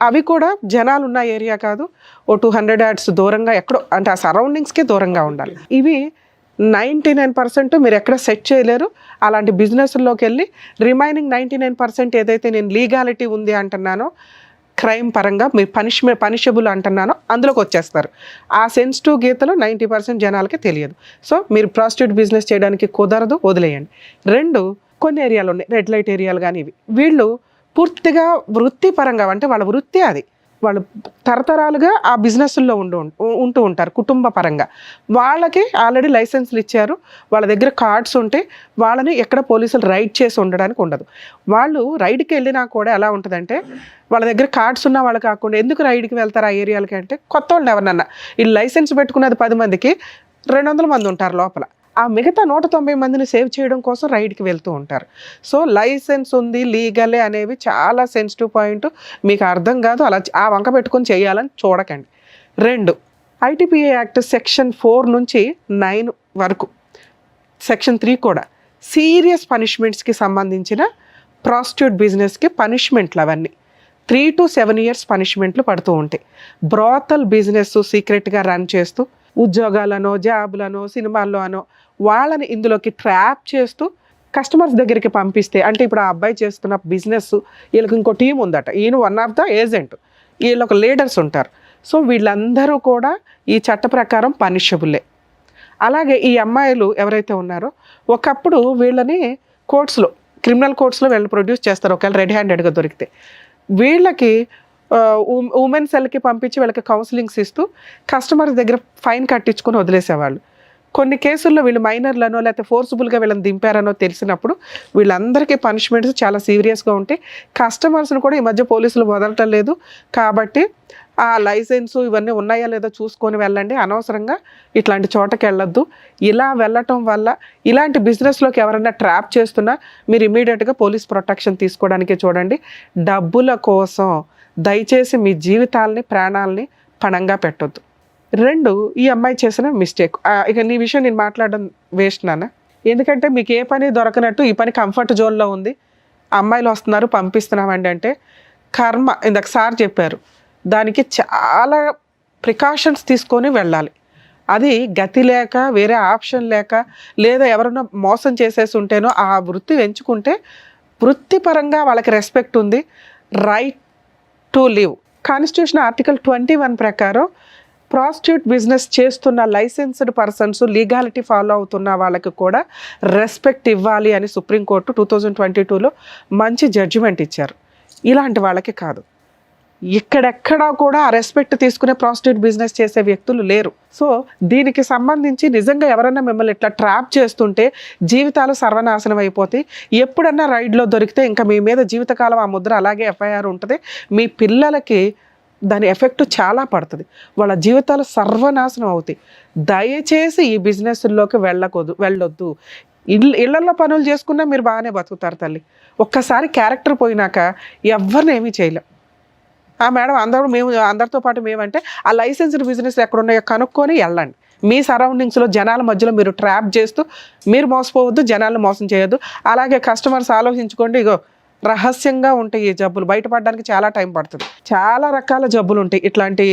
Speaker 6: అవి కూడా జనాలు ఉన్న ఏరియా కాదు, ఓ 200 yards దూరంగా ఎక్కడో, అంటే ఆ సరౌండింగ్స్కి దూరంగా ఉండాలి. ఇవి 99% మీరు ఎక్కడ సెట్ చేయలేరు. అలాంటి బిజినెస్లోకి వెళ్ళి రిమైనింగ్ 99% ఏదైతే నేను లీగాలిటీ ఉంది అంటున్నానో, క్రైమ్ పరంగా మీరు పనిషబుల్ అంటున్నానో అందులోకి వచ్చేస్తారు. ఆ సెన్సిటివ్ గీతలు 90% జనాలకి తెలియదు. సో మీరు ప్రాస్టిట్యూట్ బిజినెస్ చేయడానికి కుదరదు, వదిలేయండి. 2, కొన్ని ఏరియాలు ఉన్నాయి, రెడ్ లైట్ ఏరియాలు కానీ, వీళ్ళు పూర్తిగా వృత్తిపరంగా, అంటే వాళ్ళ వృత్తి అది, వాళ్ళు తరతరాలుగా ఆ బిజినెస్ల్లో ఉంటూ ఉంటారు కుటుంబ పరంగా. వాళ్ళకి ఆల్రెడీ లైసెన్స్లు ఇచ్చారు, వాళ్ళ దగ్గర కార్డ్స్ ఉంటే వాళ్ళని ఎక్కడ పోలీసులు రైడ్ చేసి ఉండడానికి ఉండదు. వాళ్ళు రైడ్కి వెళ్ళినా కూడా ఎలా ఉంటుందంటే, వాళ్ళ దగ్గర కార్డ్స్ ఉన్న వాళ్ళు కాకుండా ఎందుకు రైడ్కి వెళ్తారు ఆ ఏరియాలకి అంటే, కొత్త వాళ్ళని ఎవరన్నా, ఈ లైసెన్స్ పెట్టుకున్నది 10 మందికి 200 మంది ఉంటారు లోపల, ఆ మిగతా 190 మందిని సేవ్ చేయడం కోసం రైడ్కి వెళ్తూ ఉంటారు. సో లైసెన్స్ ఉంది, లీగలే అనేవి చాలా సెన్సిటివ్ పాయింట్. మీకు అర్థం కాదు, అలా ఆ వంక పెట్టుకొని చేయాలని చూడకండి. 2, ITPA యాక్ట్ సెక్షన్ 4 నుంచి 9 వరకు, సెక్షన్ 3 కూడా సీరియస్ పనిష్మెంట్స్కి సంబంధించిన ప్రాస్టిట్యూట్ బిజినెస్కి పనిష్మెంట్లు అవన్నీ 3 to 7 years పనిష్మెంట్లు పడుతూ ఉంటాయి. బ్రాతల్ బిజినెస్ సీక్రెట్గా రన్ చేస్తూ ఉద్యోగాలనో, జాబులనో, సినిమాల్లో అనో వాళ్ళని ఇందులోకి ట్రాప్ చేస్తూ కస్టమర్స్ దగ్గరికి పంపిస్తే, అంటే ఇప్పుడు ఆ అబ్బాయి చేస్తున్న బిజినెస్, వీళ్ళకి ఇంకో టీం ఉందట, ఈయన వన్ ఆఫ్ ద ఏజెంట్, వీళ్ళొక లీడర్స్ ఉంటారు. సో వీళ్ళందరూ కూడా ఈ చట్ట ప్రకారం పనిషబుల్లే. అలాగే ఈ అమ్మాయిలు ఎవరైతే ఉన్నారో, ఒకప్పుడు వీళ్ళని కోర్ట్స్లో, క్రిమినల్ కోర్ట్స్లో వీళ్ళు ప్రొడ్యూస్ చేస్తారు ఒకవేళ రెడ్ హ్యాండెడ్గా దొరికితే. వీళ్ళకి ఉమెన్ సెల్కి పంపించి వీళ్ళకి కౌన్సిలింగ్స్ ఇస్తూ కస్టమర్స్ దగ్గర ఫైన్ కట్టించుకొని వదిలేసేవాళ్ళు. కొన్ని కేసుల్లో వీళ్ళు మైనర్లనో లేకపోతే ఫోర్స్ఫుల్గా వీళ్ళని దింపారనో తెలిసినప్పుడు వీళ్ళందరికీ పనిష్మెంట్స్ చాలా సీరియస్గా ఉంటాయి. కస్టమర్స్ని కూడా ఈ మధ్య పోలీసులు వదలటం లేదు. కాబట్టి ఆ లైసెన్సు ఇవన్నీ ఉన్నాయా లేదో చూసుకొని వెళ్ళండి. అనవసరంగా ఇట్లాంటి చోటకి వెళ్ళొద్దు. ఇలా వెళ్ళటం వల్ల ఇలాంటి బిజినెస్లోకి ఎవరైనా ట్రాప్ చేస్తున్నా మీరు ఇమీడియట్గా పోలీస్ ప్రొటెక్షన్ తీసుకోవడానికి చూడండి. డబ్బుల కోసం దయచేసి మీ జీవితాలని, ప్రాణాలని పణంగా పెట్టొద్దు. 2, ఈ అమ్మాయి చేసిన మిస్టేక్. ఇక నీ విషయం నేను మాట్లాడడం వేస్ట్ నాన్న, ఎందుకంటే మీకు ఏ పని దొరకనట్టు ఈ పని కంఫర్ట్ జోన్లో ఉంది, అమ్మాయిలు వస్తున్నారు పంపిస్తున్నామండి అంటే కర్మ. ఇందాక సార్ చెప్పారు, దానికి చాలా ప్రికాషన్స్ తీసుకొని వెళ్ళాలి. అది గతి లేక, వేరే ఆప్షన్ లేక, లేదా ఎవరైనా మోసం చేసేసి ఉంటేనో ఆ వృత్తి ఎంచుకుంటే వృత్తిపరంగా వాళ్ళకి రెస్పెక్ట్ ఉంది. Right to live. Constitution article 21 ప్రకారం ప్రాస్టిట్యూట్ బిజినెస్ చేస్తున్న లైసెన్స్డ్ పర్సన్స్, లీగాలిటీ ఫాలో అవుతున్న వాళ్ళకి కూడా రెస్పెక్ట్ ఇవ్వాలి అని సుప్రీంకోర్టు 2022లో మంచి జడ్జిమెంట్ ఇచ్చారు. ఇలాంటి వాళ్ళకి కాదు. ఇక్కడెక్కడా కూడా ఆ రెస్పెక్ట్ తీసుకునే ప్రాస్టిట్యూట్ బిజినెస్ చేసే వ్యక్తులు లేరు. సో దీనికి సంబంధించి నిజంగా ఎవరైనా మిమ్మల్ని ఇట్లా ట్రాప్ చేస్తుంటే జీవితాలు సర్వనాశనం అయిపోతాయి. ఎప్పుడన్నా రైడ్లో దొరికితే ఇంకా మీ మీద జీవితకాలం ఆ ముద్ర అలాగే FIR ఉంటుంది. మీ పిల్లలకి దాని ఎఫెక్ట్ చాలా పడుతుంది, వాళ్ళ జీవితాలు సర్వనాశనం అవుతాయి. దయచేసి ఈ బిజినెస్లోకి వెళ్ళొద్దు. ఇళ్లలో పనులు చేసుకున్నా మీరు బాగానే బతుకుతారు తల్లి. ఒక్కసారి క్యారెక్టర్ పోయినాక ఎవరిని ఏమీ చేయలేం. మేడం అందరితో పాటు మేమంటే ఆ లైసెన్స్డ్ బిజినెస్ ఎక్కడున్నాయో కనుక్కొని వెళ్ళండి. మీ సరౌండింగ్స్లో జనాల మధ్యలో మీరు ట్రాప్ చేస్తూ మీరు మోసపోవద్దు, జనాలను మోసం చేయొద్దు. అలాగే కస్టమర్స్ ఆలోచించుకోండి, ఇగో రహస్యంగా ఉంటాయి ఈ జబ్బులు, బయటపడడానికి చాలా టైం పడుతుంది. చాలా రకాల జబ్బులు ఉంటాయి ఇట్లాంటి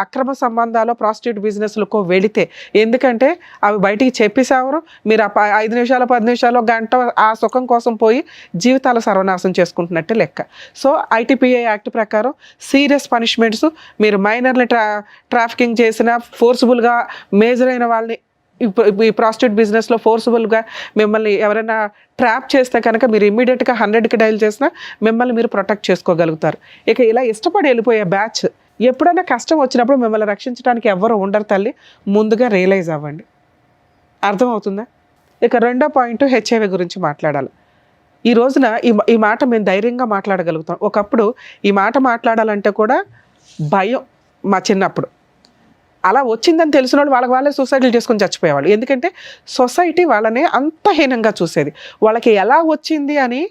Speaker 6: అక్రమ సంబంధాలు ప్రాస్టిట్యూట్ బిజినెస్లకు వెళితే. ఎందుకంటే అవి బయటికి చెప్పేసేవారు, మీరు 5 నిమిషాలు 10 నిమిషాలు గంట ఆ సుఖం కోసం పోయి జీవితాలు సర్వనాశనం చేసుకుంటున్నట్టే లెక్క. సో ITPA యాక్ట్ ప్రకారం సీరియస్ పనిష్మెంట్స్, మీరు మైనర్ని ట్రాఫికింగ్ చేసిన, ఫోర్స్ఫుల్గా మేజర్ అయిన వాళ్ళని ఈ ప్రాస్టిట్యూట్ బిజినెస్లో ఫోర్స్ఫుల్గా మిమ్మల్ని ఎవరైనా ట్రాప్ చేస్తే కనుక మీరు ఇమ్మీడియట్గా 100కి డైల్ చేసినా మిమ్మల్ని మీరు ప్రొటెక్ట్ చేసుకోగలుగుతారు. ఇక ఇలా ఇష్టపడి వెళ్ళిపోయే బ్యాచ్, ఎప్పుడైనా కష్టం వచ్చినప్పుడు మిమ్మల్ని రక్షించడానికి ఎవ్వరూ ఉండరు తల్లి. ముందుగా రియలైజ్ అవ్వండి. అర్థమవుతుందా? ఇక 2వ పాయింట్ HIV గురించి మాట్లాడాలి. ఈ రోజున ఈ మాట మేము ధైర్యంగా మాట్లాడగలుగుతాం. ఒకప్పుడు ఈ మాట మాట్లాడాలంటే కూడా భయం మా చిన్నప్పుడు. అలా వచ్చిందని తెలిసిన వాళ్ళు వాళ్ళే సూసైడ్లు చేసుకొని చచ్చిపోయేవాళ్ళు. ఎందుకంటే సొసైటీ వాళ్ళని అంత హీనంగా చూసేది. వాళ్ళకి ఎలా వచ్చింది అని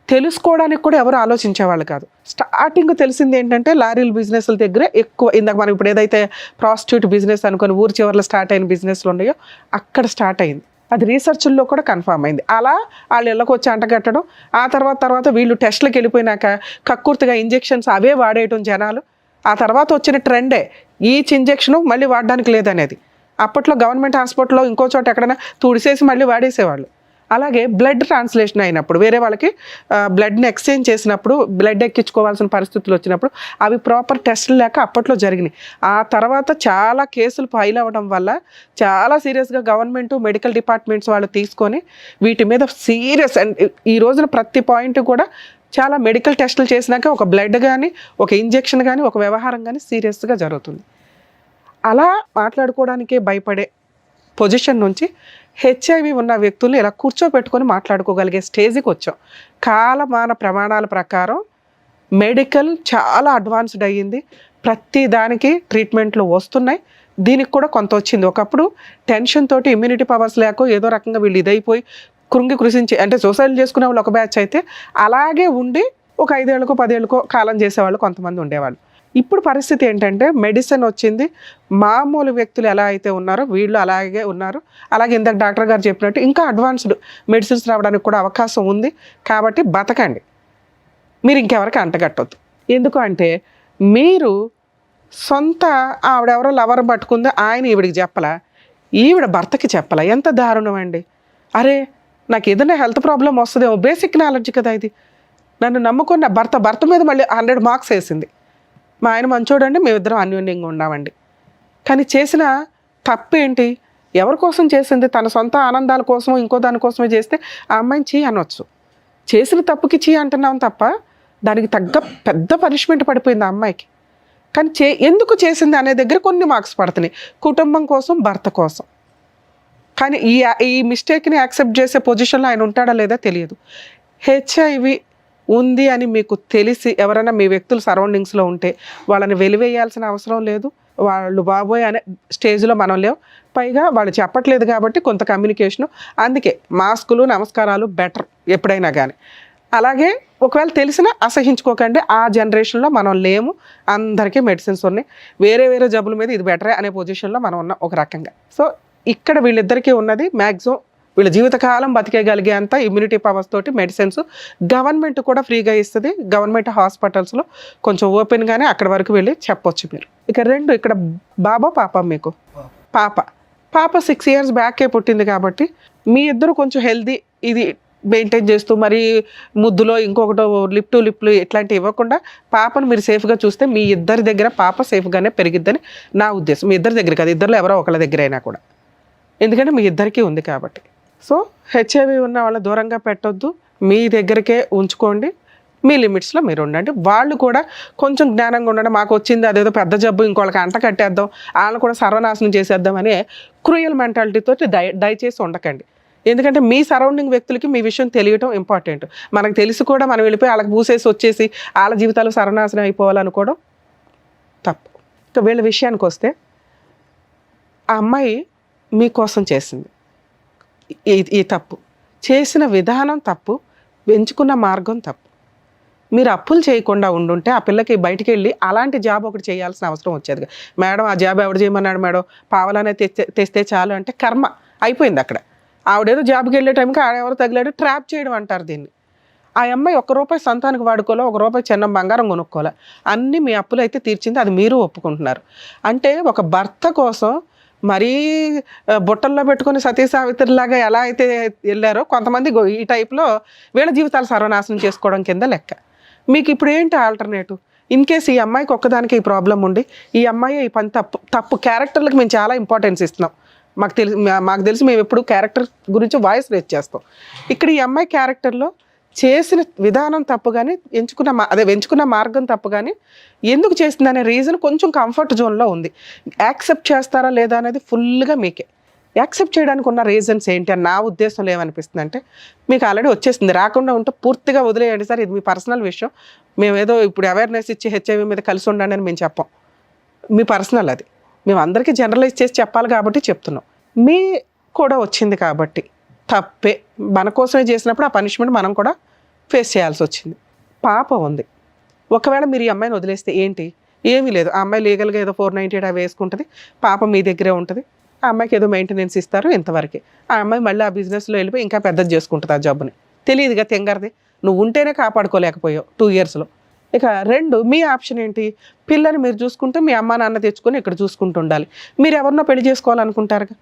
Speaker 6: తెలుసుకోవడానికి కూడా ఎవరు ఆలోచించేవాళ్ళు కాదు. స్టార్టింగ్ తెలిసింది ఏంటంటే లారీల బిజినెస్ల దగ్గర ఎక్కువ. ఇందాక మనం ఇప్పుడు ఏదైతే ప్రాస్టిట్యూట్ బిజినెస్ అనుకుని ఊరి చివరిలో స్టార్ట్ అయిన బిజినెస్లు ఉన్నాయో అక్కడ స్టార్ట్ అయింది. అది రీసెర్చ్ల్లో కూడా కన్ఫర్మ్ అయింది. అలా వాళ్ళు ఇళ్ళకి వచ్చి అంటగట్టడం, ఆ తర్వాత వీళ్ళు టెస్ట్లకు వెళ్ళిపోయినాక కక్కుర్తిగా ఇంజెక్షన్స్ అవే వాడేయటం జనాలు. ఆ తర్వాత వచ్చిన ట్రెండే ఈచ్ ఇంజెక్షన్ మళ్ళీ వాడడానికి లేదనేది. అప్పట్లో గవర్నమెంట్ హాస్పిటల్లో ఇంకో చోట ఎక్కడైనా తుడిసేసి మళ్ళీ వాడేసేవాళ్ళు. అలాగే బ్లడ్ ట్రాన్స్లేషన్ అయినప్పుడు వేరే వాళ్ళకి బ్లడ్ని ఎక్స్చేంజ్ చేసినప్పుడు బ్లడ్ ఎక్కించుకోవాల్సిన పరిస్థితులు వచ్చినప్పుడు అవి ప్రాపర్ టెస్టులు లేక అప్పట్లో జరిగినాయి. ఆ తర్వాత చాలా కేసులు ఫైల్ అవ్వడం వల్ల చాలా సీరియస్గా గవర్నమెంట్ మెడికల్ డిపార్ట్మెంట్స్ వాళ్ళు తీసుకొని వీటి మీద సీరియస్ అండ్ ఈ రోజున ప్రతి పాయింట్ కూడా చాలా మెడికల్ టెస్టులు చేసినాక ఒక బ్లడ్ కానీ ఒక ఇంజెక్షన్ కానీ ఒక వ్యవహారం కానీ సీరియస్గా జరుగుతుంది. అలా మాట్లాడుకోవడానికే భయపడే పొజిషన్ నుంచి హెచ్ఐవి ఉన్న వ్యక్తుల్ని ఇలా కూర్చోబెట్టుకొని మాట్లాడుకోగలిగే స్టేజ్కి వచ్చాం. కాలమాన ప్రమాణాల ప్రకారం మెడికల్ చాలా అడ్వాన్స్డ్ అయ్యింది. ప్రతి దానికి ట్రీట్మెంట్లు వస్తున్నాయి. దీనికి కూడా కొంత వచ్చింది. ఒకప్పుడు టెన్షన్ తోటి ఇమ్యూనిటీ పవర్స్ లేక ఏదో రకంగా వీళ్ళు ఇదైపోయి కృషించి అంటే సూసైడ్ చేసుకునే వాళ్ళు ఒక బ్యాచ్ అయితే అలాగే ఉండి ఒక 5 ఏళ్ళకో 10 ఏళ్ళకో కాలం చేసేవాళ్ళు కొంతమంది ఉండేవాళ్ళు. ఇప్పుడు పరిస్థితి ఏంటంటే మెడిసిన్ వచ్చింది. మామూలు వ్యక్తులు ఎలా అయితే ఉన్నారో వీళ్ళు అలాగే ఉన్నారు. అలాగే ఇందాక డాక్టర్ గారు చెప్పినట్టు ఇంకా అడ్వాన్స్డ్ మెడిసిన్స్ రావడానికి కూడా అవకాశం ఉంది. కాబట్టి బతకండి, మీరు ఇంకెవరికి అంటగట్టొద్దు. ఎందుకు అంటే మీరు సొంత ఆవిడెవరో లవర్ పట్టుకుందో ఆయన ఈవిడికి చెప్పలా, ఈవిడ భర్తకి చెప్పలా. ఎంత దారుణం అండి. అరే నాకు ఏదైనా హెల్త్ ప్రాబ్లం వస్తుందేమో, బేసిక్ నాలెడ్జ్ కదా ఇది. నన్ను నమ్ముకున్న భర్త మీద మళ్ళీ 100 మార్క్స్ వేసింది. మా ఆయన మంచోడండి, మేమిద్దరం అన్యోన్యంగా ఉన్నామండి. కానీ చేసిన తప్పు ఏంటి? ఎవరి కోసం చేసింది? తన సొంత ఆనందాల కోసం ఇంకో దానికోసమే చేస్తే ఆ అమ్మాయిని చీ అనొచ్చు. చేసిన తప్పుకి చీ అంటున్నాం తప్ప దానికి తగ్గ పెద్ద పనిష్మెంట్ పడిపోయింది ఆ అమ్మాయికి. కానీ ఎందుకు చేసింది అనే దగ్గర కొన్ని మార్క్స్ పడుతున్నాయి, కుటుంబం కోసం, భర్త కోసం. కానీ ఈ మిస్టేక్ని యాక్సెప్ట్ చేసే పొజిషన్లో ఆయన ఉంటాడా లేదా తెలియదు. హెచ్ఐవి ఉంది అని మీకు తెలిసి ఎవరైనా మీ వ్యక్తులు సరౌండింగ్స్లో ఉంటే వాళ్ళని వెలివేయాల్సిన అవసరం లేదు. వాళ్ళు బాబోయ్ అనే స్టేజ్లో మనం లేవు. పైగా వాళ్ళు చెప్పట్లేదు కాబట్టి కొంత కమ్యూనికేషను. అందుకే మాస్కులు, నమస్కారాలు బెటర్ ఎప్పుడైనా కానీ. అలాగే ఒకవేళ తెలిసినా అసహించుకోకండి. ఆ జనరేషన్లో మనం లేము. అందరికీ మెడిసిన్స్ ఉన్నాయి. వేరే జబ్బుల మీద ఇది బెటరే అనే పొజిషన్లో మనం ఉన్నాం ఒక రకంగా. సో ఇక్కడ వీళ్ళిద్దరికీ ఉన్నది మ్యాక్సిమం వీళ్ళ జీవితకాలం బతికేయగలిగే అంత ఇమ్యూనిటీ పవర్స్ తోటి మెడిసిన్స్ గవర్నమెంట్ కూడా ఫ్రీగా ఇస్తుంది. గవర్నమెంట్ హాస్పిటల్స్లో కొంచెం ఓపెన్గానే అక్కడి వరకు వెళ్ళి చెప్పొచ్చు మీరు. ఇక్కడ బాబా పాప మీకు పాప 6 years బ్యాకే పుట్టింది కాబట్టి మీ ఇద్దరు కొంచెం హెల్దీ ఇది మెయింటైన్ చేస్తూ మరి ముద్దులో ఇంకొకటో లిప్లు ఇట్లాంటివి ఇవ్వకుండా పాపను మీరు సేఫ్గా చూస్తే మీ ఇద్దరి దగ్గర పాప సేఫ్గానే పెరిగిద్దని నా ఉద్దేశం. మీ ఇద్దరి దగ్గర కాదు, ఇద్దరిలో ఎవరో ఒకళ్ళ దగ్గర అయినా కూడా, ఎందుకంటే మీ ఇద్దరికీ ఉంది కాబట్టి. సో హెచ్ఐవి ఉన్న వాళ్ళ దూరంగా పెట్టొద్దు, మీ దగ్గరికే ఉంచుకోండి. మీ లిమిట్స్లో మీరు ఉండండి. వాళ్ళు కూడా కొంచెం జ్ఞానంగా ఉండండి. మాకు వచ్చింది అదేదో పెద్ద జబ్బు ఇంకోళ్ళకి అంట కట్టేద్దాం, వాళ్ళని కూడా సర్వనాశనం చేసేద్దాం అనే క్రూయల్ మెంటాలిటీతో దయచేసి ఉండకండి. ఎందుకంటే మీ సరౌండింగ్ వ్యక్తులకి మీ విషయం తెలియటం ఇంపార్టెంట్. మనకు తెలిసి కూడా మనం వెళ్ళిపోయి వాళ్ళకి పూసేసి వచ్చేసి వాళ్ళ జీవితాలు సర్వనాశనం అయిపోవాలనుకోవడం తప్పు. ఇక వీళ్ళ విషయానికి వస్తే ఆ అమ్మాయి మీకోసం చేసింది ఈ తప్పు. చేసిన విధానం తప్పు, ఎంచుకున్న మార్గం తప్పు. మీరు అప్పులు చేయకుండా ఉండుంటే ఆ పిల్లకి బయటికి వెళ్ళి అలాంటి జాబ్ ఒకటి చేయాల్సిన అవసరం వచ్చేది. మేడం ఆ జాబ్ ఎవడు చేయమన్నాడు మేడం, పావలానే తెస్తే చాలు అంటే కర్మ అయిపోయింది అక్కడ. ఆవిడేదో జాబ్కి వెళ్ళే టైంకి ఆడెవరు తగిలాడు, ట్రాప్ చేయడం అంటారు దీన్ని. ఆ అమ్మాయి ₹1 సంతానికి వాడుకోలే, ₹1 చిన్న బంగారం కొనుక్కోలే, అన్నీ మీ అప్పులు అయితే తీర్చింది. అది మీరు ఒప్పుకుంటున్నారు. అంటే ఒక భర్త కోసం మరీ బుట్టల్లో పెట్టుకుని సతీ సావిత్రిలాగా ఎలా అయితే వెళ్ళారో కొంతమంది ఈ టైప్లో వీళ్ళ జీవితాలు సర్వనాశనం చేసుకోవడం కింద లెక్క. మీకు ఇప్పుడు ఏంటి ఆల్టర్నేటివ్? ఇన్ కేస్ ఈ అమ్మాయికి ఒక్కదానికి ఈ ప్రాబ్లం ఉండి ఈ అమ్మాయి ఈ పని తప్పు క్యారెక్టర్లకు మేము చాలా ఇంపార్టెన్స్ ఇస్తున్నాం. మాకు తెలిసి మేము ఎప్పుడు క్యారెక్టర్ గురించి వాయిస్ రేజ్ చేస్తాం. ఇక్కడ ఈ అమ్మాయి క్యారెక్టర్లో చేసిన విధానం తప్పు కానీ ఎంచుకున్న మార్గం తప్పు కానీ ఎందుకు చేసింది అనే రీజన్ కొంచెం కంఫర్ట్ జోన్లో ఉంది. యాక్సెప్ట్ చేస్తారా లేదా అనేది ఫుల్గా మీకే. యాక్సెప్ట్ చేయడానికి ఉన్న రీజన్స్ ఏంటి అని నా ఉద్దేశంలో ఏమనిపిస్తుంది అంటే, మీకు ఆల్రెడీ వచ్చేసింది, రాకుండా ఉంటే పూర్తిగా వదిలేయండి సార్, ఇది మీ పర్సనల్ విషయం, మేము ఏదో ఇప్పుడు అవేర్నెస్ ఇచ్చి హెచ్ఐవి మీద కలిసి ఉండండి అని మేము చెప్పాం, మీ పర్సనల్ అది, మేము అందరికీ జనరలైజ్ చేసి చెప్పాలి కాబట్టి చెప్తున్నాం. మీ కూడా వచ్చింది కాబట్టి తప్పే, మన కోసమే చేసినప్పుడు ఆ పనిష్మెంట్ మనం కూడా ఫేస్ చేయాల్సి వచ్చింది. పాప ఉంది, ఒకవేళ మీరు ఈ అమ్మాయిని వదిలేస్తే ఏంటి, ఏమీ లేదు, ఆ అమ్మాయి లీగల్గా ఏదో 498 అవి వేసుకుంటుంది, పాప మీ దగ్గరే ఉంటుంది, ఆ అమ్మాయికి ఏదో మెయింటెనెన్స్ ఇస్తారు ఇంతవరకే, ఆ అమ్మాయి మళ్ళీ ఆ బిజినెస్లో వెళ్ళిపోయి ఇంకా పెద్దది చేసుకుంటుంది ఆ జబ్బుని, తెలియదుగా తెంగరది, నువ్వు ఉంటేనే కాపాడుకోలేకపోయావు 2 yearsలో. ఇక 2, మీ ఆప్షన్ ఏంటి, పిల్లని మీరు చూసుకుంటే మీ అమ్మ నాన్న తెచ్చుకొని ఇక్కడ చూసుకుంటూ ఉండాలి, మీరు ఎవరినో పెళ్లి చేసుకోవాలనుకుంటారుగా,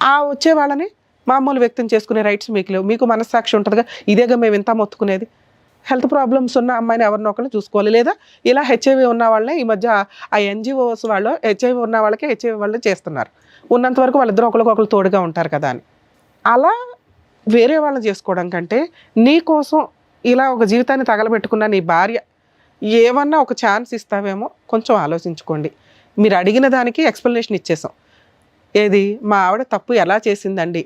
Speaker 6: ఆ వచ్చే వాళ్ళని మామూలు వ్యక్తం చేసుకునే రైట్స్ మీకు లేవు, మీకు మనస్సాక్షి ఉంటుందిగా, ఇదేగా మేము ఇంత మొత్తుకునేది, హెల్త్ ప్రాబ్లమ్స్ ఉన్న అమ్మాయిని ఎవరినో ఒకరిని చూసుకోవాలి, లేదా ఇలా హెచ్ఐవి ఉన్న వాళ్ళని ఈ మధ్య ఆ NGOs వాళ్ళు హెచ్ఐవి ఉన్న వాళ్ళకి హెచ్ఐవి వాళ్ళు చేస్తున్నారు, ఉన్నంత వరకు వాళ్ళిద్దరూ ఒకరికొకరు తోడుగా ఉంటారు కదా అని. అలా వేరే వాళ్ళని చేసుకోవడం కంటే నీ కోసం ఇలా ఒక జీవితాన్ని తగలబెట్టుకున్న నీ భార్య ఏమన్నా ఒక ఛాన్స్ ఇస్తావేమో కొంచెం ఆలోచించుకోండి. మీరు అడిగిన దానికి ఎక్స్ప్లెనేషన్ ఇచ్చేసాం, ఏది మా ఆవిడ తప్పు ఎలా చేసిందండి,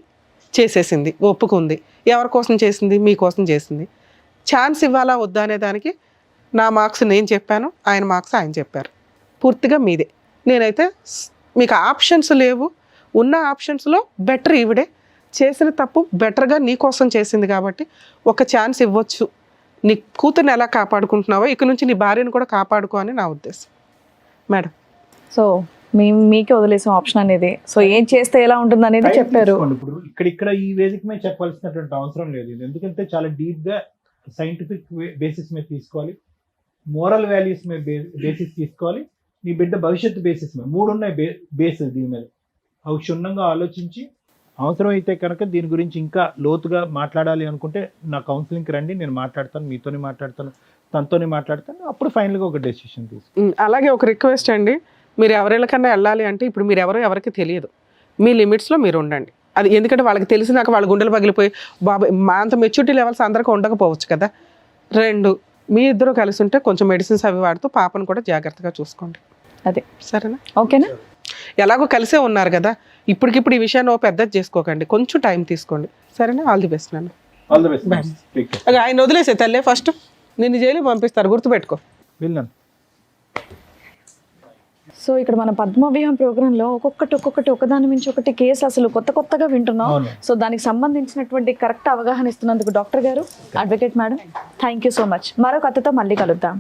Speaker 6: చేసేసింది, ఒప్పుకుంది, ఎవరి కోసం చేసింది, మీకోసం చేసింది, ఛాన్స్ ఇవ్వాలా వద్దా అనే దానికి నా మార్క్స్ నేను చెప్పాను, ఆయన మార్క్స్ ఆయన చెప్పారు, పూర్తిగా మీదే. నేనైతే మీకు ఆప్షన్స్ లేవు, ఉన్న ఆప్షన్స్లో బెటర్ ఈవిడే, చేసిన తప్పు బెటర్గా నీ కోసం చేసింది కాబట్టి ఒక ఛాన్స్ ఇవ్వచ్చు, నీ కూతుర్ని ఎలా కాపాడుకుంటున్నావో ఇక నుంచి నీ భార్యను కూడా కాపాడుకో అని నా ఉద్దేశం మేడం.
Speaker 4: సో మీకే వదిలేసాం ఆప్షన్ అనేది, సో ఏం చేస్తే ఎలా ఉంటుంది అనేది చెప్పారు.
Speaker 3: ఇప్పుడు ఇక్కడ ఈ వేదిక మీద చెప్పాల్సినటువంటి అవసరం లేదు ఇది, ఎందుకంటే చాలా డీప్ గా సైంటిఫిక్ బేసిస్ మీద తీసుకోవాలి, మోరల్ వాల్యూస్ మీద బేసిస్ తీసుకోవాలి, నీ బిడ్డ భవిష్యత్తు బేసిస్ మీద, 3 ఉన్నాయి బేసిస్ దీని మీద, అవి క్షుణ్ణంగా ఆలోచించి అవసరం అయితే కనుక దీని గురించి ఇంకా లోతుగా మాట్లాడాలి అనుకుంటే నా కౌన్సిలింగ్కి రండి, నేను మాట్లాడతాను, మీతోని మాట్లాడతాను, తనతోని మాట్లాడతాను, అప్పుడు ఫైనల్గా ఒక డెసిషన్ తీసుకుంటాను.
Speaker 6: అలాగే ఒక రిక్వెస్ట్ అండి, మీరు ఎవరికన్నా వెళ్ళాలి అంటే ఇప్పుడు మీరు ఎవరికి తెలియదు, మీ లిమిట్స్లో మీరు ఉండండి, అది ఎందుకంటే వాళ్ళకి తెలిసినాక వాళ్ళ గుండెలు పగిలిపోయి బాబాయ్ మా అంత మెచ్యూరిటీ లెవెల్స్ అందరికీ ఉండకపోవచ్చు కదా. 2, మీ ఇద్దరు కలిసి ఉంటే కొంచెం మెడిసిన్స్ అవి వాడుతూ పాపను కూడా జాగ్రత్తగా చూసుకోండి,
Speaker 4: అదే
Speaker 6: సరేనా?
Speaker 4: ఓకేనా?
Speaker 6: ఎలాగో కలిసే ఉన్నారు కదా, ఇప్పటికిప్పుడు ఈ విషయాన్ని పెద్దది చేసుకోకండి, కొంచెం టైం తీసుకోండి, సరేనా? ఆల్ ది బెస్ట్ నాన్న.
Speaker 3: All the best.
Speaker 6: ఆయన వదిలేసే తల్లే, ఫస్ట్ నిన్ను జైలు పంపిస్తారు, గుర్తుపెట్టుకో.
Speaker 3: విన్నాను.
Speaker 4: సో ఇక్కడ మన పద్మవ్యూహం ప్రోగ్రాంలో ఒక్కొక్కటి ఒకదాని మించి ఒకటి కేసు అసలు కొత్తగా వింటున్నాం. సో దానికి సంబంధించినటువంటి కరెక్ట్ అవగాహన ఇస్తున్నందుకు డాక్టర్ గారు, advocate madam, thank you so much. మరో కథతో మళ్ళీ కలుద్దాం.